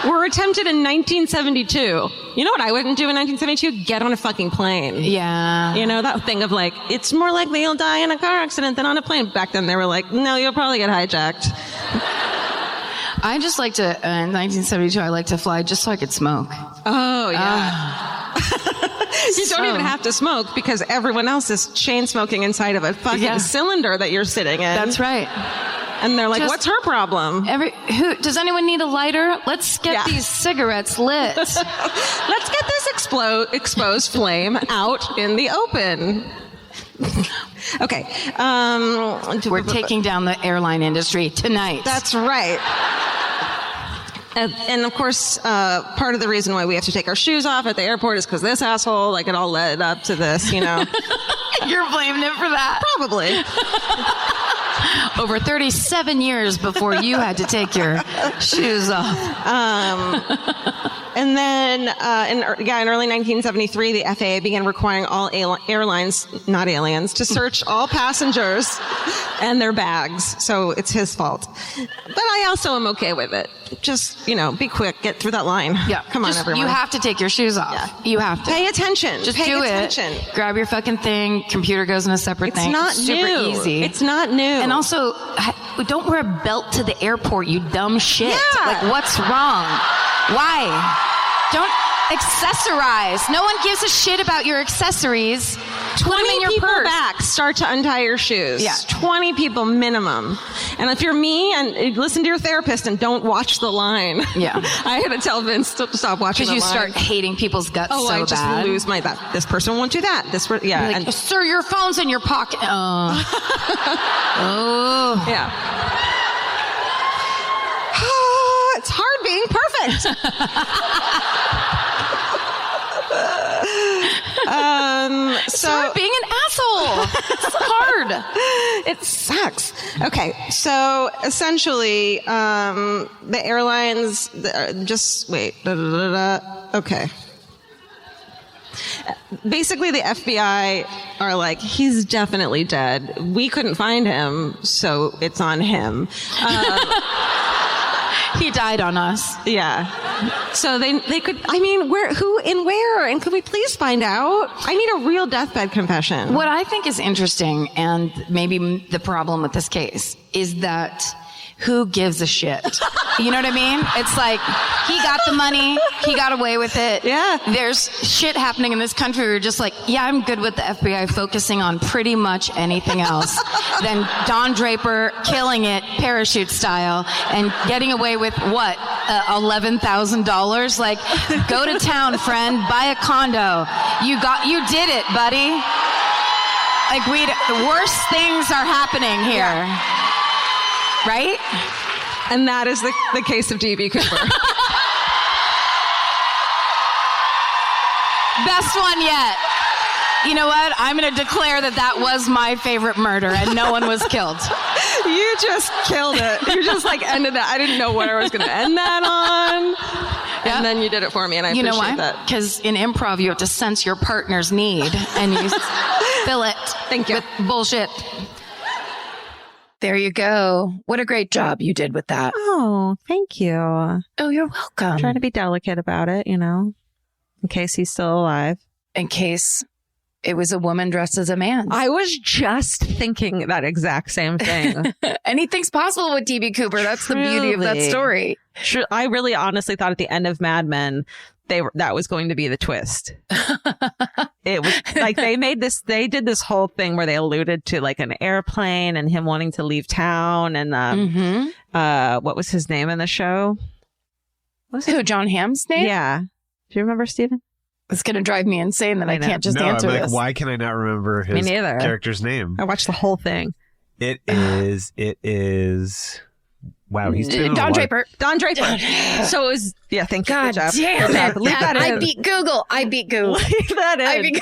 Were attempted in 1972. You know what I wouldn't do in 1972? Get on a fucking plane. Yeah. You know, that thing of like, it's more likely you'll die in a car accident than on a plane. Back then they were like, no, you'll probably get hijacked. I just like to, in 1972, I like to fly just so I could smoke. Oh, yeah. You don't even have to smoke because everyone else is chain smoking inside of a fucking cylinder that you're sitting in. That's right. And they're like, what's her problem? Does anyone need a lighter? Let's get these cigarettes lit. Let's get this exposed flame out in the open. Okay. We're taking down the airline industry tonight. That's right. And of course, part of the reason why we have to take our shoes off at the airport is because this asshole, like, it all led up to this, you know. You're blaming him for that. Probably. Over 37 years before you had to take your shoes off. And then in early 1973, the FAA began requiring all airlines, not aliens, to search all passengers and their bags. So it's his fault. But I also am okay with it. Just, be quick. Get through that line. Yeah. Come on, everyone. You have to take your shoes off. Yeah. You have to. Pay attention. Just Pay do attention. It. Grab your fucking thing. Computer goes in a separate thing. It's not super new. easy. It's not new. And also, don't wear a belt to the airport, you dumb shit. Yeah. Like, what's wrong? Why? Don't accessorize. No one gives a shit about your accessories. 20 in your people purse. back start to untie your shoes. Yeah. 20 people minimum. And if you're me, and listen to your therapist and don't watch the line. Yeah. I had to tell Vince to stop watching the line. Because you start hating people's guts so bad. I just lose my that. This person won't do that. You're like, sir, your phone's in your pocket. Oh. Yeah. Start being an asshole. It's hard. It sucks. Okay, so essentially, the airlines just wait. Okay. Basically, the FBI are like, he's definitely dead. We couldn't find him, so it's on him. He died on us. Yeah. So they could, I mean, who and where? And could we please find out? I need a real deathbed confession. What I think is interesting, and maybe the problem with this case, is that who gives a shit? You know what I mean? It's like, he got the money, he got away with it. Yeah. There's shit happening in this country where you're just like, yeah, I'm good with the FBI focusing on pretty much anything else than Don Draper killing it parachute style and getting away with what? $11,000? Like, go to town, friend, buy a condo. You did it, buddy. Like, worse things are happening here. Yeah. Right? And that is the case of D.B. Cooper. Best one yet. You know what? I'm going to declare that was my favorite murder and no one was killed. You just killed it. You just like ended that. I didn't know what I was going to end that on. Yeah. And then you did it for me, and I appreciate that. You know why? Because in improv, you have to sense your partner's need and you fill it Thank you. with bullshit. There you go. What a great job you did with that. Oh, thank you. Oh, you're welcome. I'm trying to be delicate about it, you know, in case he's still alive. In case it was a woman dressed as a man. I was just thinking that exact same thing. Anything's possible with D.B. Cooper. That's the beauty of that story. I really honestly thought at the end of Mad Men, that was going to be the twist. It was like they did this whole thing where they alluded to like an airplane and him wanting to leave town and what was his name in the show? John Hamm's name? Yeah. Do you remember, Steven? It's going to drive me insane that I can't just answer this. Why can I not remember his character's name? I watched the whole thing. It is. Wow, he's Don Draper. Don Draper. So it was, yeah, thank you. God damn it. Leave that in. I beat Google. Leave that in.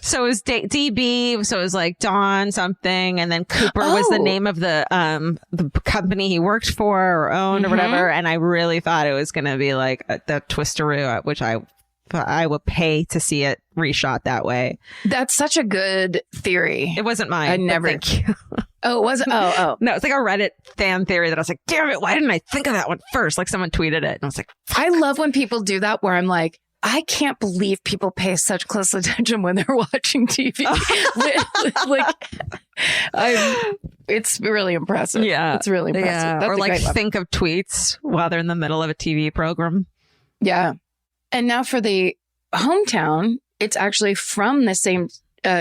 So it was DB. So it was like Don something. And then Cooper was the name of the company he worked for or owned or whatever. And I really thought it was going to be like the twisteroo, which I would pay to see it reshot that way. That's such a good theory. It wasn't mine. I never. Thank you. Oh, it wasn't? Oh. No, it's like a Reddit fan theory that I was like, damn it, why didn't I think of that one first? Like someone tweeted it and I was like, fuck. I love when people do that where I'm like, I can't believe people pay such close attention when they're watching TV. It's really impressive. Yeah. It's really impressive. Yeah. That's or like think of tweets while they're in the middle of a TV program. Yeah. And now for the hometown, it's actually from the same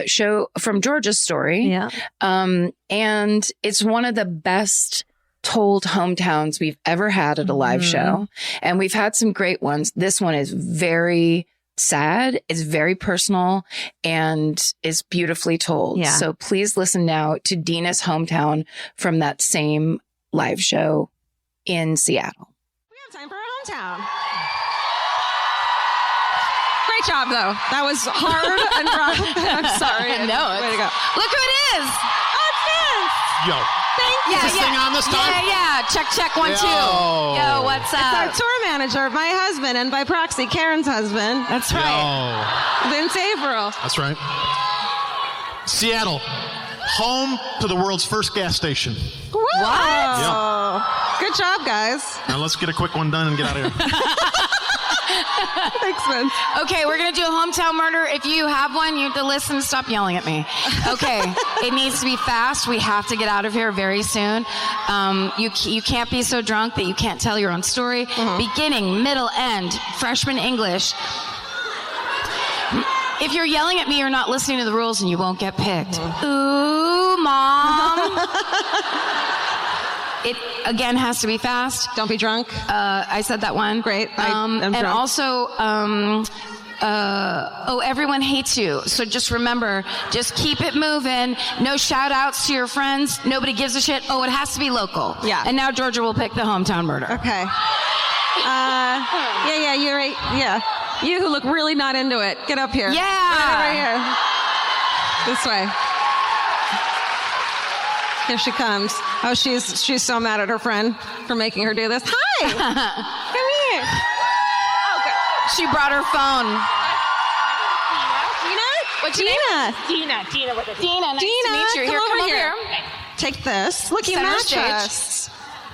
show from Georgia's Story. Yeah. And it's one of the best told hometowns we've ever had at a live show. And we've had some great ones. This one is very sad. It's very personal and is beautifully told. Yeah. So please listen now to Dina's hometown from that same live show in Seattle. We have time for our hometown. Great job, though. That was hard and rough. I'm sorry. No, way to go. Look who it is. Oh, it's Vince. Yo. Thank you. Is this thing on this time? Yeah. Check 1, 2. Yo, what's It's our up? tour manager, my husband, and by proxy, Karen's husband. That's right. Vince Averill. That's right. Seattle, home to the world's first gas station. Woo! What? Yeah. Good job, guys. Now let's get a quick one done and get out of here. Thanks, Vince. Okay, we're going to do a hometown murder. If you have one, you have to listen. Stop yelling at me. Okay, it needs to be fast. We have to get out of here very soon. You can't be so drunk that you can't tell your own story. Beginning, middle, end, freshman English. If you're yelling at me, you're not listening to the rules and you won't get picked. Ooh, Mom. It, again, has to be fast. Don't be drunk. I said that one. Great. And drunk. also, everyone hates you. So just remember, just keep it moving. No shout outs to your friends. Nobody gives a shit. Oh, it has to be local. Yeah. And now Georgia will pick the hometown murder. Okay. Yeah, you're right. Yeah. You who look really not into it. Get up here. Yeah. Right here. This way. Here she comes. Oh, she's so mad at her friend for making her do this. Hi. Come here. Oh, good. She brought her phone. Tina? What's your name? Tina with a D. Dina, nice to meet you. come Here, come over here. Take this. Look, you Center match stage. us.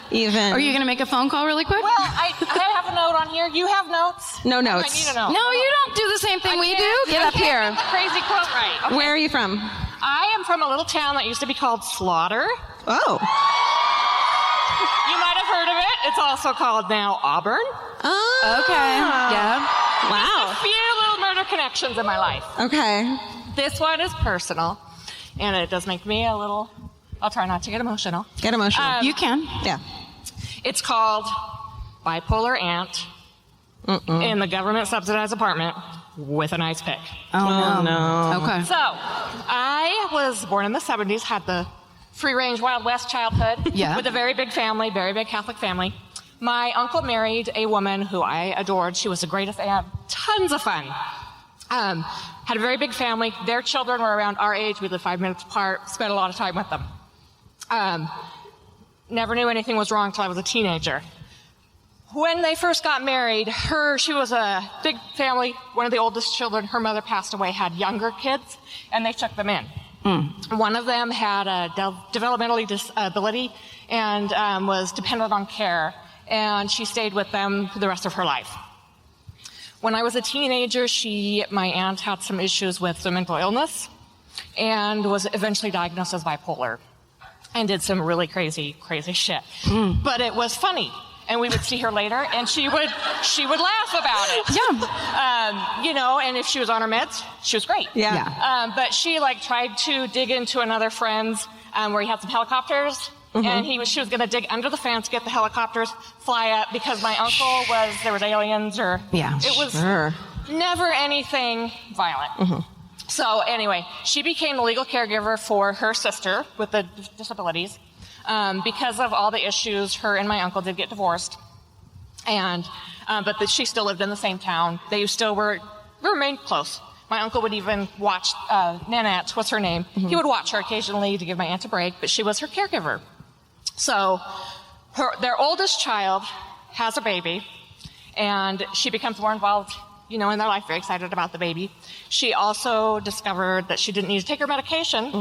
Even. Are you going to make a phone call really quick? Well, I have a note on here. You have notes? No notes. I need a note. No, you don't do the same thing we do. Get up here. Crazy quote right. Okay. Where are you from? I am from a little town that used to be called Slaughter. Oh. You might have heard of it. It's also called now Auburn. Oh. Okay. Yeah. Wow. A few little murder connections in my life. Okay. This one is personal, and it does make me a little... I'll try not to get emotional. Get emotional. You can. Yeah. It's called Bipolar Aunt in the government-subsidized apartment with an ice pick. Oh, no. Okay. So, I was born in the 70s, had the free-range Wild West childhood with a very big family, very big Catholic family. My uncle married a woman who I adored. She was the greatest aunt. Tons of fun. Had a very big family. Their children were around our age. We lived 5 minutes apart. Spent a lot of time with them. Never knew anything was wrong until I was a teenager. When they first got married, she was a big family, one of the oldest children. Her mother passed away, had younger kids, and they took them in. One of them had a developmental disability and was dependent on care, and she stayed with them for the rest of her life. When I was a teenager, my aunt had some issues with some mental illness and was eventually diagnosed as bipolar and did some really crazy shit. But it was funny. And we would see her later, and she would laugh about it. Yeah. And if she was on her meds, she was great. Yeah. But she tried to dig into another friend's where he had some helicopters, and she was going to dig under the fence, get the helicopters, fly up because my uncle there was aliens or it was never anything violent. So anyway, she became the legal caregiver for her sister with the disabilities. Because of all the issues, her and my uncle did get divorced, but she still lived in the same town. They still remained close. My uncle would even watch Nanette, what's her name? He would watch her occasionally to give my aunt a break, but she was her caregiver. So their oldest child has a baby, and she becomes more involved, in their life, very excited about the baby. She also discovered that she didn't need to take her medication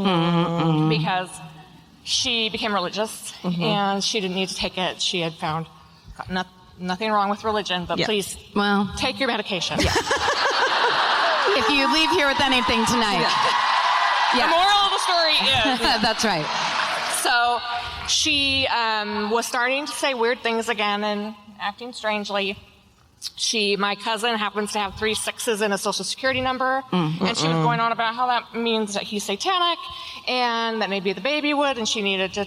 because she became religious, and she didn't need to take it. She had found nothing wrong with religion, but please take your medication. If you leave here with anything tonight. The moral of the story is... That's right. So she was starting to say weird things again and acting strangely. My cousin happens to have 3 6s in a social security number, and she was going on about how that means that he's satanic, and that maybe the baby would, and she needed to,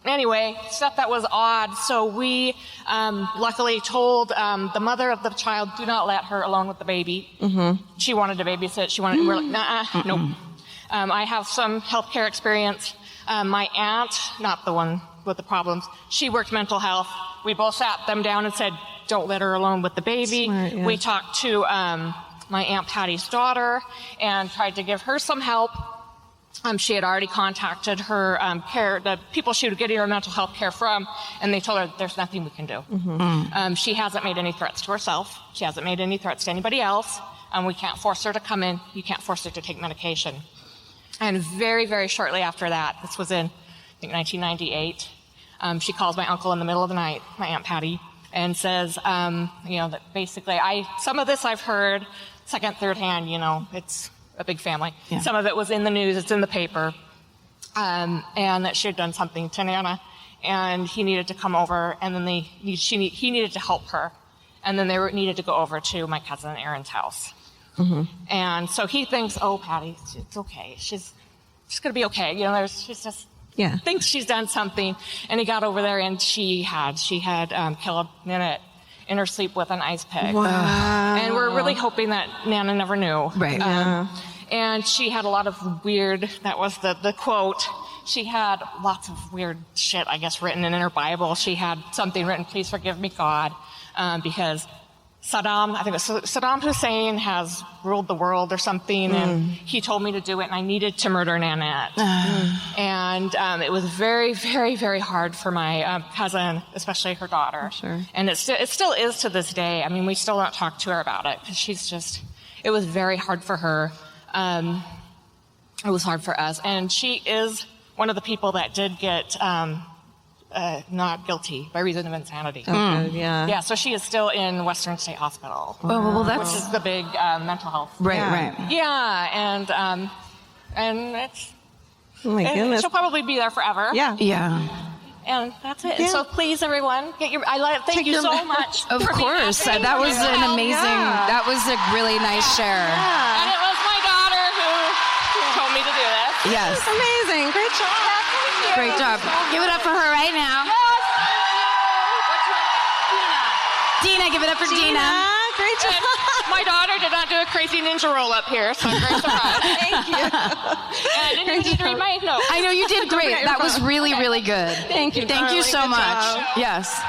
anyway, stuff that was odd. So we luckily told the mother of the child, do not let her alone with the baby. She wanted to babysit. We're like, nah, nope. I have some healthcare experience. My aunt, not the one with the problems, she worked mental health. We both sat them down and said, don't let her alone with the baby. Smart, We talked to my Aunt Patty's daughter and tried to give her some help. She had already contacted her the people she was getting her mental health care from, and they told her there's nothing we can do. She hasn't made any threats to herself. She hasn't made any threats to anybody else. We can't force her to come in. You can't force her to take medication. And very, very shortly after that, this was in, I think, 1998, she calls my uncle in the middle of the night, my Aunt Patty, and says, that basically, some of this I've heard second, third hand, it's a big family. Yeah. Some of it was in the news, it's in the paper, and that she had done something to Nana, and he needed to come over, and then he needed to help her, and then they needed to go over to my cousin Erin's house. And so he thinks, oh, Patty, it's okay. She's going to be okay. She's just... thinks she's done something, and he got over there, and she had killed Nana in her sleep with an ice pick. Wow. And we're really hoping that Nana never knew. Right. And she had a lot of weird. That was the quote. she had lots of weird shit, I guess, written in her Bible. She had something written, "Please forgive me, God," because Saddam Hussein has ruled the world or something, and he told me to do it, and I needed to murder Nanette. And it was very, very, very hard for my cousin, especially her daughter. Sure. And it still is to this day. I mean, we still don't talk to her about it, because it was very hard for her. It was hard for us. And she is one of the people that did get not guilty by reason of insanity. Yeah. So she is still in Western State Hospital. Oh, well, which is the big mental health. right. Yeah, and it's. Oh my goodness. She'll probably be there forever. Yeah. And that's it. Yeah. So please, everyone, thank you so much. Of course. That was an amazing, that was a really nice share. And it was my daughter who told me to do this. Yes. Amazing. Great job. Great job. Give it up for her right now. Dina, give it up for Dina. Great job. And my daughter did not do a crazy ninja roll up here, so I'm very surprised. Thank you. And I didn't even need to read my notes. I know you did great. That was really, really good. Thank you. Thank you so Good much. job. Yes.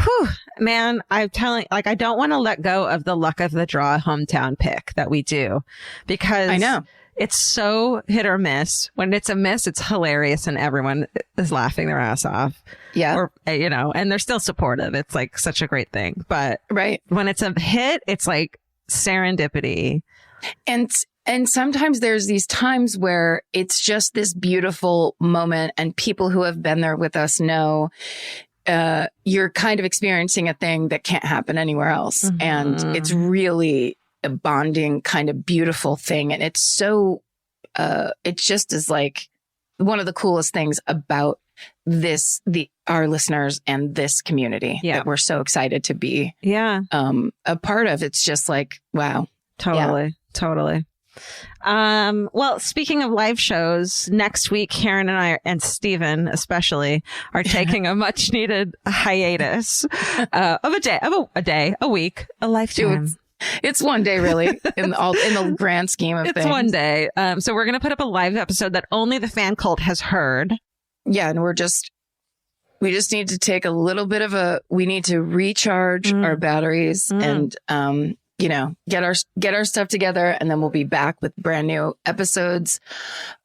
Whew, man, I don't want to let go of the luck of the draw hometown pick that we do, because I know. It's so hit or miss. When it's a miss, it's hilarious and everyone is laughing their ass off. Yeah. Or, and they're still supportive. It's like such a great thing. But Right. when it's a hit, it's like serendipity. And sometimes there's these times where it's just this beautiful moment, and people who have been there with us know you're kind of experiencing a thing that can't happen anywhere else. Mm-hmm. And it's really a bonding kind of beautiful thing. And it's so, it just is like one of the coolest things about our listeners and this community that we're so excited to be a part of. It's just like, wow. Totally. Well, speaking of live shows, next week, Karen and I, and Stephen especially, are taking a much needed hiatus of a week, a lifetime. It's one day, really, in the grand scheme of things. It's one day. So we're going to put up a live episode that only the fan cult has heard. Yeah. And we just need to take a little bit of we need to recharge our batteries and, get our stuff together, and then we'll be back with brand new episodes,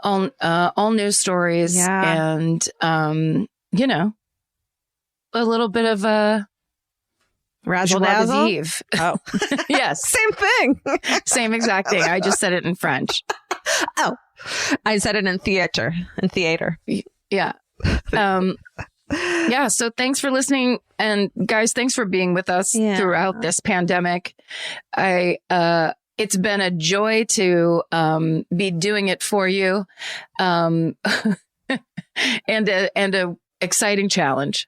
all new stories, and a little bit of a razzle dazzle. Oh, yes, same thing, same exact thing. I just said it in French. Oh, I said it in theater. Yeah. Yeah. So thanks for listening. And guys, thanks for being with us throughout this pandemic. It's been a joy to be doing it for you. And a exciting challenge.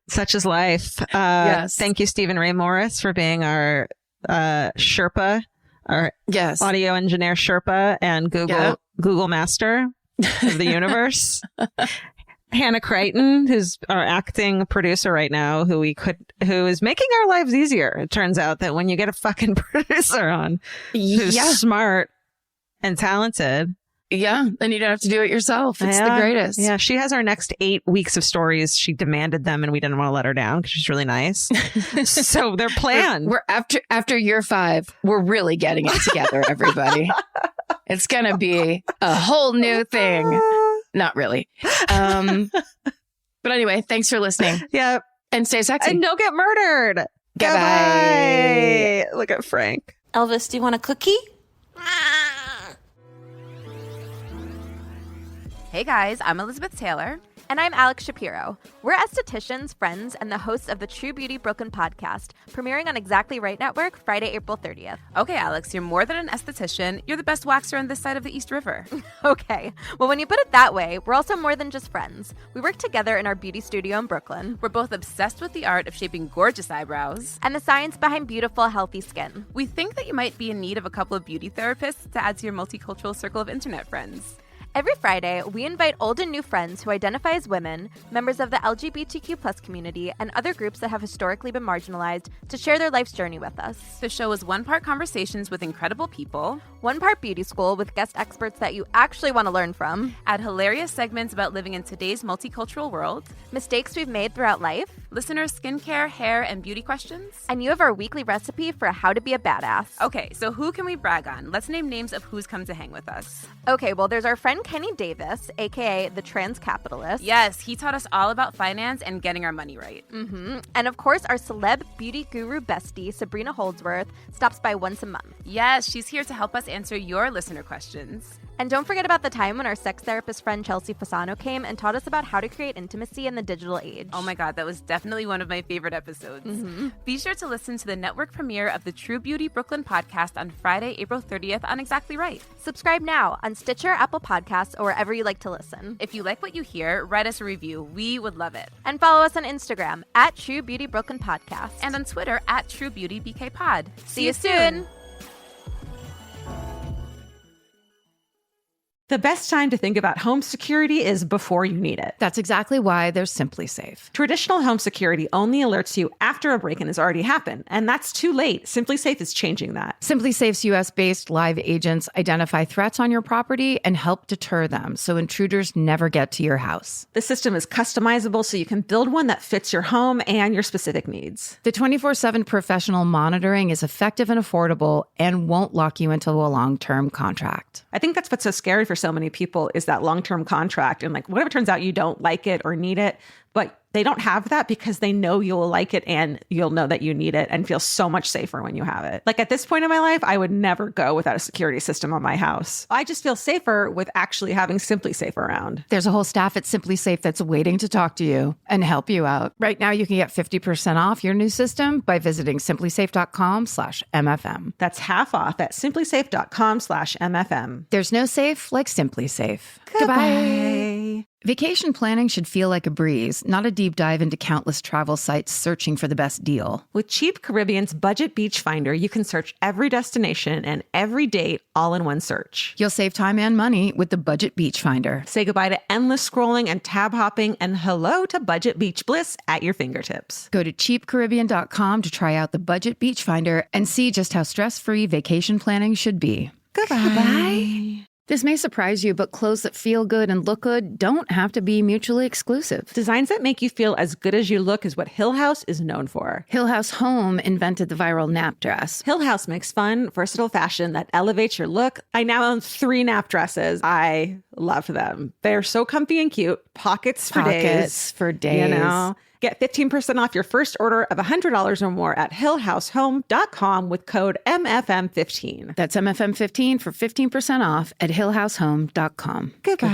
Such is life. Yes. Thank you, Stephen Ray Morris, for being our Sherpa, our audio engineer Sherpa, and Google Master of the universe. Hannah Crichton, who's our acting producer right now, who is making our lives easier. It turns out that when you get a fucking producer on who's smart and talented, then you don't have to do it yourself. It's the greatest. Yeah, she has our next 8 weeks of stories. She demanded them, and we didn't want to let her down because she's really nice. So they're planned. We're after year 5. We're really getting it together, everybody. It's gonna be a whole new thing. Not really. But anyway, thanks for listening. Yeah. And stay sexy. And don't get murdered. Goodbye. Look at Frank. Elvis, do you want a cookie? Hey guys, I'm Elizabeth Taylor. And I'm Alex Shapiro. We're estheticians, friends, and the hosts of the True Beauty Brooklyn podcast, premiering on Exactly Right Network Friday, April 30th. Okay, Alex, you're more than an esthetician. You're the best waxer on this side of the East River. Okay. Well, when you put it that way, we're also more than just friends. We work together in our beauty studio in Brooklyn. We're both obsessed with the art of shaping gorgeous eyebrows and the science behind beautiful, healthy skin. We think that you might be in need of a couple of beauty therapists to add to your multicultural circle of internet friends. Every Friday, we invite old and new friends who identify as women, members of the LGBTQ+ community, and other groups that have historically been marginalized to share their life's journey with us. The show is one part conversations with incredible people, one part beauty school with guest experts that you actually want to learn from, add hilarious segments about living in today's multicultural world, mistakes we've made throughout life, listeners' skincare, hair, and beauty questions, and you have our weekly recipe for how to be a badass. Okay, so who can we brag on? Let's name names of who's come to hang with us. Okay, well, there's our friend Kenny Davis, aka the trans capitalist. Yes, he taught us all about finance and getting our money right. And of course, our celeb beauty guru bestie, Sabrina Holdsworth, stops by once a month. Yes, she's here to help us answer your listener questions. And don't forget about the time when our sex therapist friend Chelsea Fasano came and taught us about how to create intimacy in the digital age. Oh my God, that was definitely one of my favorite episodes. Be sure to listen to the network premiere of the True Beauty Brooklyn podcast on Friday, April 30th on Exactly Right. Subscribe now on Stitcher, Apple Podcasts, or wherever you like to listen. If you like what you hear, write us a review. We would love it. And follow us on Instagram at True Beauty Brooklyn Podcast. And on Twitter at True Beauty BK Pod. See you soon. The best time to think about home security is before you need it. That's exactly why there's Simply Safe. Traditional home security only alerts you after a break-in has already happened, and that's too late. Simply Safe is changing that. Simply Safe's US-based live agents identify threats on your property and help deter them so intruders never get to your house. The system is customizable so you can build one that fits your home and your specific needs. The 24/7 professional monitoring is effective and affordable and won't lock you into a long-term contract. I think that's what's so scary for so many people is that long-term contract. And like, what if it turns out you don't like it or need it, but they don't have that because they know you'll like it and you'll know that you need it and feel so much safer when you have it. Like at this point in my life, I would never go without a security system on my house. I just feel safer with actually having Simply Safe around. There's a whole staff at Simply Safe that's waiting to talk to you and help you out. Right now, you can get 50% off your new system by visiting simplysafe.com/MFM. That's half off at simplysafe.com/MFM. There's no safe like Simply Safe. Goodbye. Vacation planning should feel like a breeze, not a deep dive into countless travel sites searching for the best deal. With Cheap Caribbean's Budget Beach Finder, you can search every destination and every date all in one search. You'll save time and money with the Budget Beach Finder. Say goodbye to endless scrolling and tab hopping and hello to Budget Beach Bliss at your fingertips. Go to cheapcaribbean.com to try out the Budget Beach Finder and see just how stress-free vacation planning should be. Goodbye. This may surprise you, but clothes that feel good and look good don't have to be mutually exclusive. Designs that make you feel as good as you look is what Hill House is known for. Hill House Home invented the viral nap dress. Hill House makes fun, versatile fashion that elevates your look. I now own 3 nap dresses. I love them. They're so comfy and cute. Pockets for days. You know? Get 15% off your first order of $100 or more at hillhousehome.com with code MFM15. That's MFM15 for 15% off at hillhousehome.com. Goodbye.